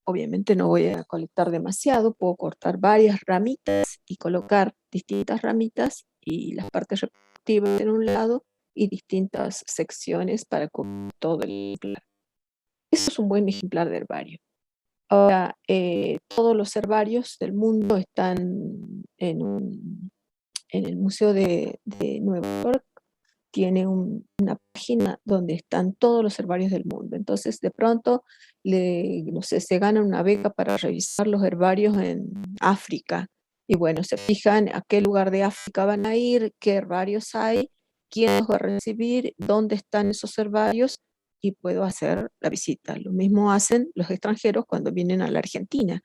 obviamente no voy a colectar demasiado, puedo cortar varias ramitas y colocar distintas ramitas y las partes reproductivas en un lado y distintas secciones para cubrir todo el ejemplar. Eso es un buen ejemplar de herbario. Ahora, todos los herbarios del mundo están en el Museo de Nueva York, tiene una página donde están todos los herbarios del mundo. Entonces, de pronto, no sé, se gana una beca para revisar los herbarios en África. Y bueno, se fijan a qué lugar de África van a ir, qué herbarios hay, quién los va a recibir, dónde están esos herbarios, y puedo hacer la visita. Lo mismo hacen los extranjeros cuando vienen a la Argentina.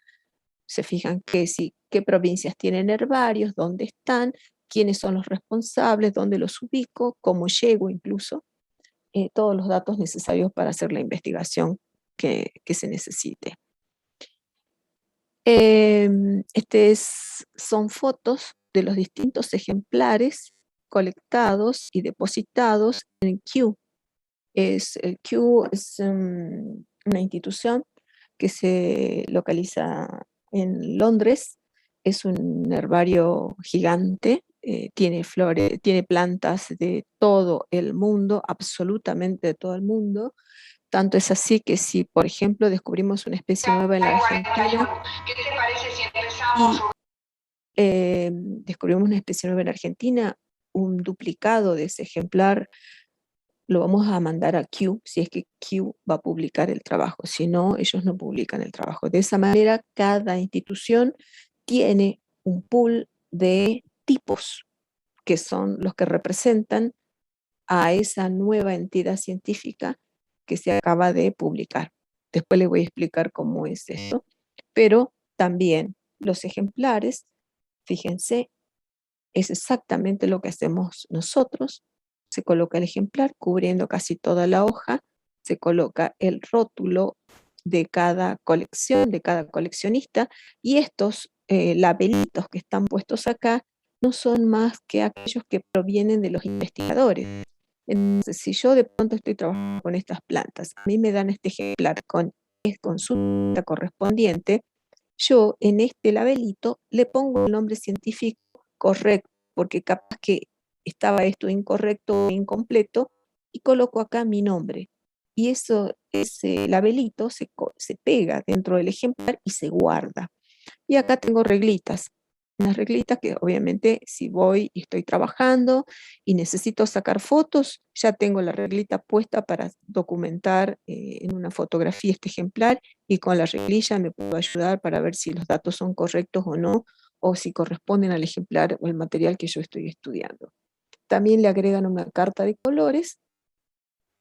Se fijan qué provincias tienen herbarios, dónde están, quiénes son los responsables, dónde los ubico, cómo llego incluso, todos los datos necesarios para hacer la investigación que se necesite. Son fotos de los distintos ejemplares colectados y depositados en Kew. Kew es una institución que se localiza en Londres, es un herbario gigante, tiene flores, tiene plantas de todo el mundo, absolutamente de todo el mundo. Tanto es así que si, por ejemplo, descubrimos una especie nueva en la Argentina, ¿qué te parece si empezamos? descubrimos una especie nueva en Argentina, un duplicado de ese ejemplar lo vamos a mandar a Kew, si es que Kew va a publicar el trabajo, si no, ellos no publican el trabajo. De esa manera, cada institución tiene un pool de tipos que son los que representan a esa nueva entidad científica que se acaba de publicar. Después les voy a explicar cómo es esto, pero también los ejemplares, fíjense, es exactamente lo que hacemos nosotros. Se coloca el ejemplar cubriendo casi toda la hoja, se coloca el rótulo de cada colección, de cada coleccionista, y estos labelitos que están puestos acá no son más que aquellos que provienen de los investigadores. Entonces, si yo de pronto estoy trabajando con estas plantas, a mí me dan este ejemplar con su planta correspondiente, yo en este labelito le pongo el nombre científico correcto, porque capaz que estaba esto incorrecto o incompleto, y coloco acá mi nombre. Y ese labelito se pega dentro del ejemplar y se guarda. Y acá tengo reglitas. Unas reglitas que obviamente si voy y estoy trabajando y necesito sacar fotos, ya tengo la reglita puesta para documentar en una fotografía este ejemplar, y con la reglilla me puedo ayudar para ver si los datos son correctos o no, o si corresponden al ejemplar o el material que yo estoy estudiando. También le agregan una carta de colores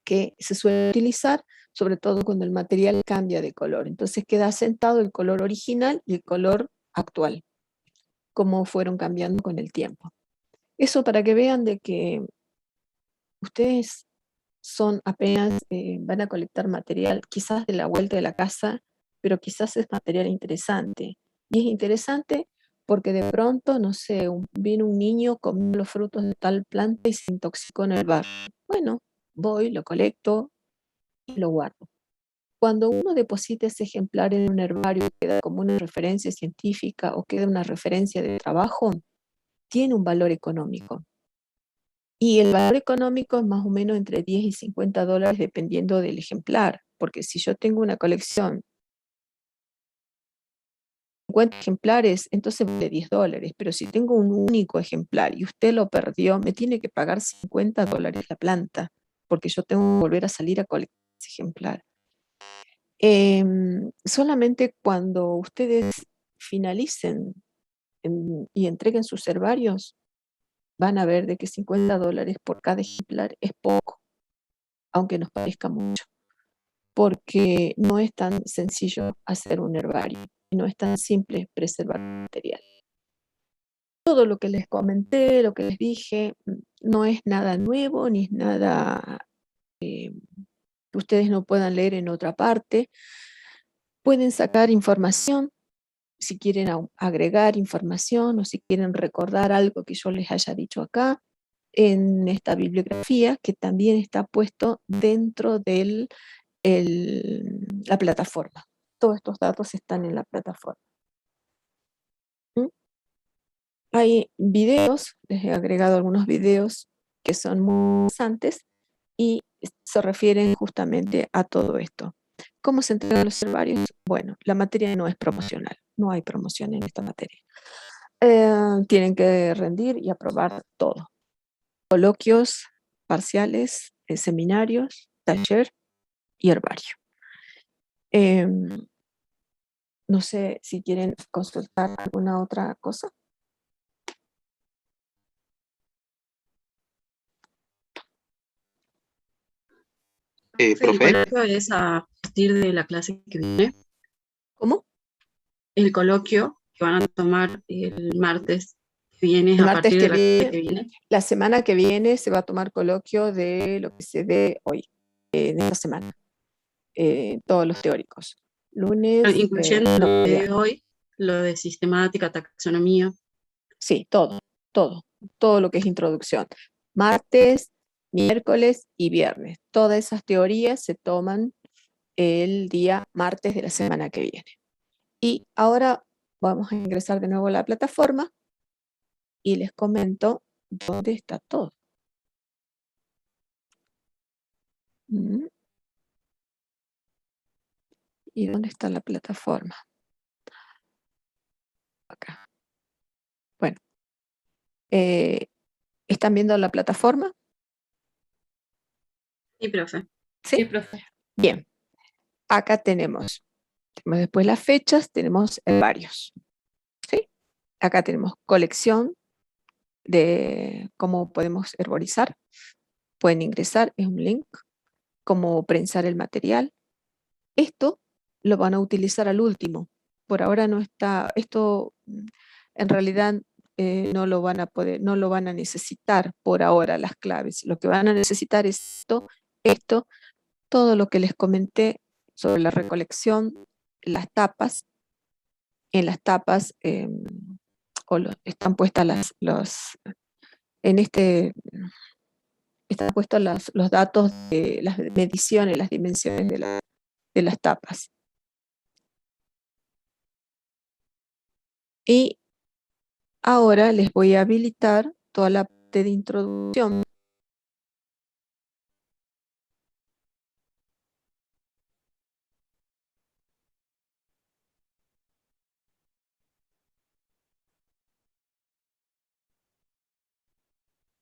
que se suele utilizar, sobre todo cuando el material cambia de color. Entonces queda asentado el color original y el color actual, como fueron cambiando con el tiempo. Eso para que vean de que ustedes son apenas, van a colectar material, quizás de la vuelta de la casa, pero quizás es material interesante. Y es interesante porque de pronto, no sé, viene un niño comiendo los frutos de tal planta y se intoxicó en el barrio. Bueno, voy, lo colecto y lo guardo. Cuando uno deposita ese ejemplar en un herbario, queda como una referencia científica o queda una referencia de trabajo, tiene un valor económico. Y el valor económico es más o menos entre 10 y 50 dólares dependiendo del ejemplar, porque si yo tengo una colección de 50 ejemplares, entonces vale 10 dólares, pero si tengo un único ejemplar y usted lo perdió, me tiene que pagar 50 dólares la planta, porque yo tengo que volver a salir a colectar ese ejemplar. Solamente cuando ustedes finalicen y entreguen sus herbarios, van a ver de que 50 dólares por cada ejemplar es poco, aunque nos parezca mucho, porque no es tan sencillo hacer un herbario y no es tan simple preservar material. Todo lo que les comenté, lo que les dije, no es nada nuevo ni es nada que ustedes no puedan leer en otra parte. Pueden sacar información si quieren agregar información o si quieren recordar algo que yo les haya dicho acá en esta bibliografía, que también está puesto dentro de la plataforma. Todos estos datos están en la plataforma. ¿Mm? Hay videos, les he agregado algunos videos que son muy interesantes y se refieren justamente a todo esto. ¿Cómo se entregan los herbarios? Bueno, la materia no es promocional, no hay promoción en esta materia. Tienen que rendir y aprobar todo. Coloquios, parciales, seminarios, taller y herbario. No sé si quieren consultar alguna otra cosa. El Profe, coloquio es a partir de la clase que viene. ¿Cómo? El coloquio que van a tomar el martes que viene es El a martes partir que de la clase viene, que viene. la semana que viene se va a tomar coloquio de lo que se dé hoy, en esta semana, todos los teóricos. Lunes, Incluyendo no, lo ya. de hoy, lo de sistemática, taxonomía. Sí, todo lo que es introducción. Martes, miércoles y viernes. Todas esas teorías se toman el día martes de la semana que viene. Y ahora vamos a ingresar de nuevo a la plataforma y les comento dónde está todo. ¿Y dónde está la plataforma? Acá. Bueno, ¿están viendo la plataforma? Sí, profe. Sí, profe. bien. Acá tenemos después las fechas, tenemos varios. ¿Sí? Acá tenemos colección de cómo podemos herborizar. Pueden ingresar, es un link, cómo prensar el material. Esto lo van a utilizar al último. Por ahora no está, esto en realidad no lo van a poder, no lo van a necesitar por ahora las claves. Lo que van a necesitar es esto, todo lo que les comenté sobre la recolección, las tapas en las tapas, están puestas están puestos los datos de las mediciones, las dimensiones de las tapas. Y ahora les voy a habilitar toda la parte de introducción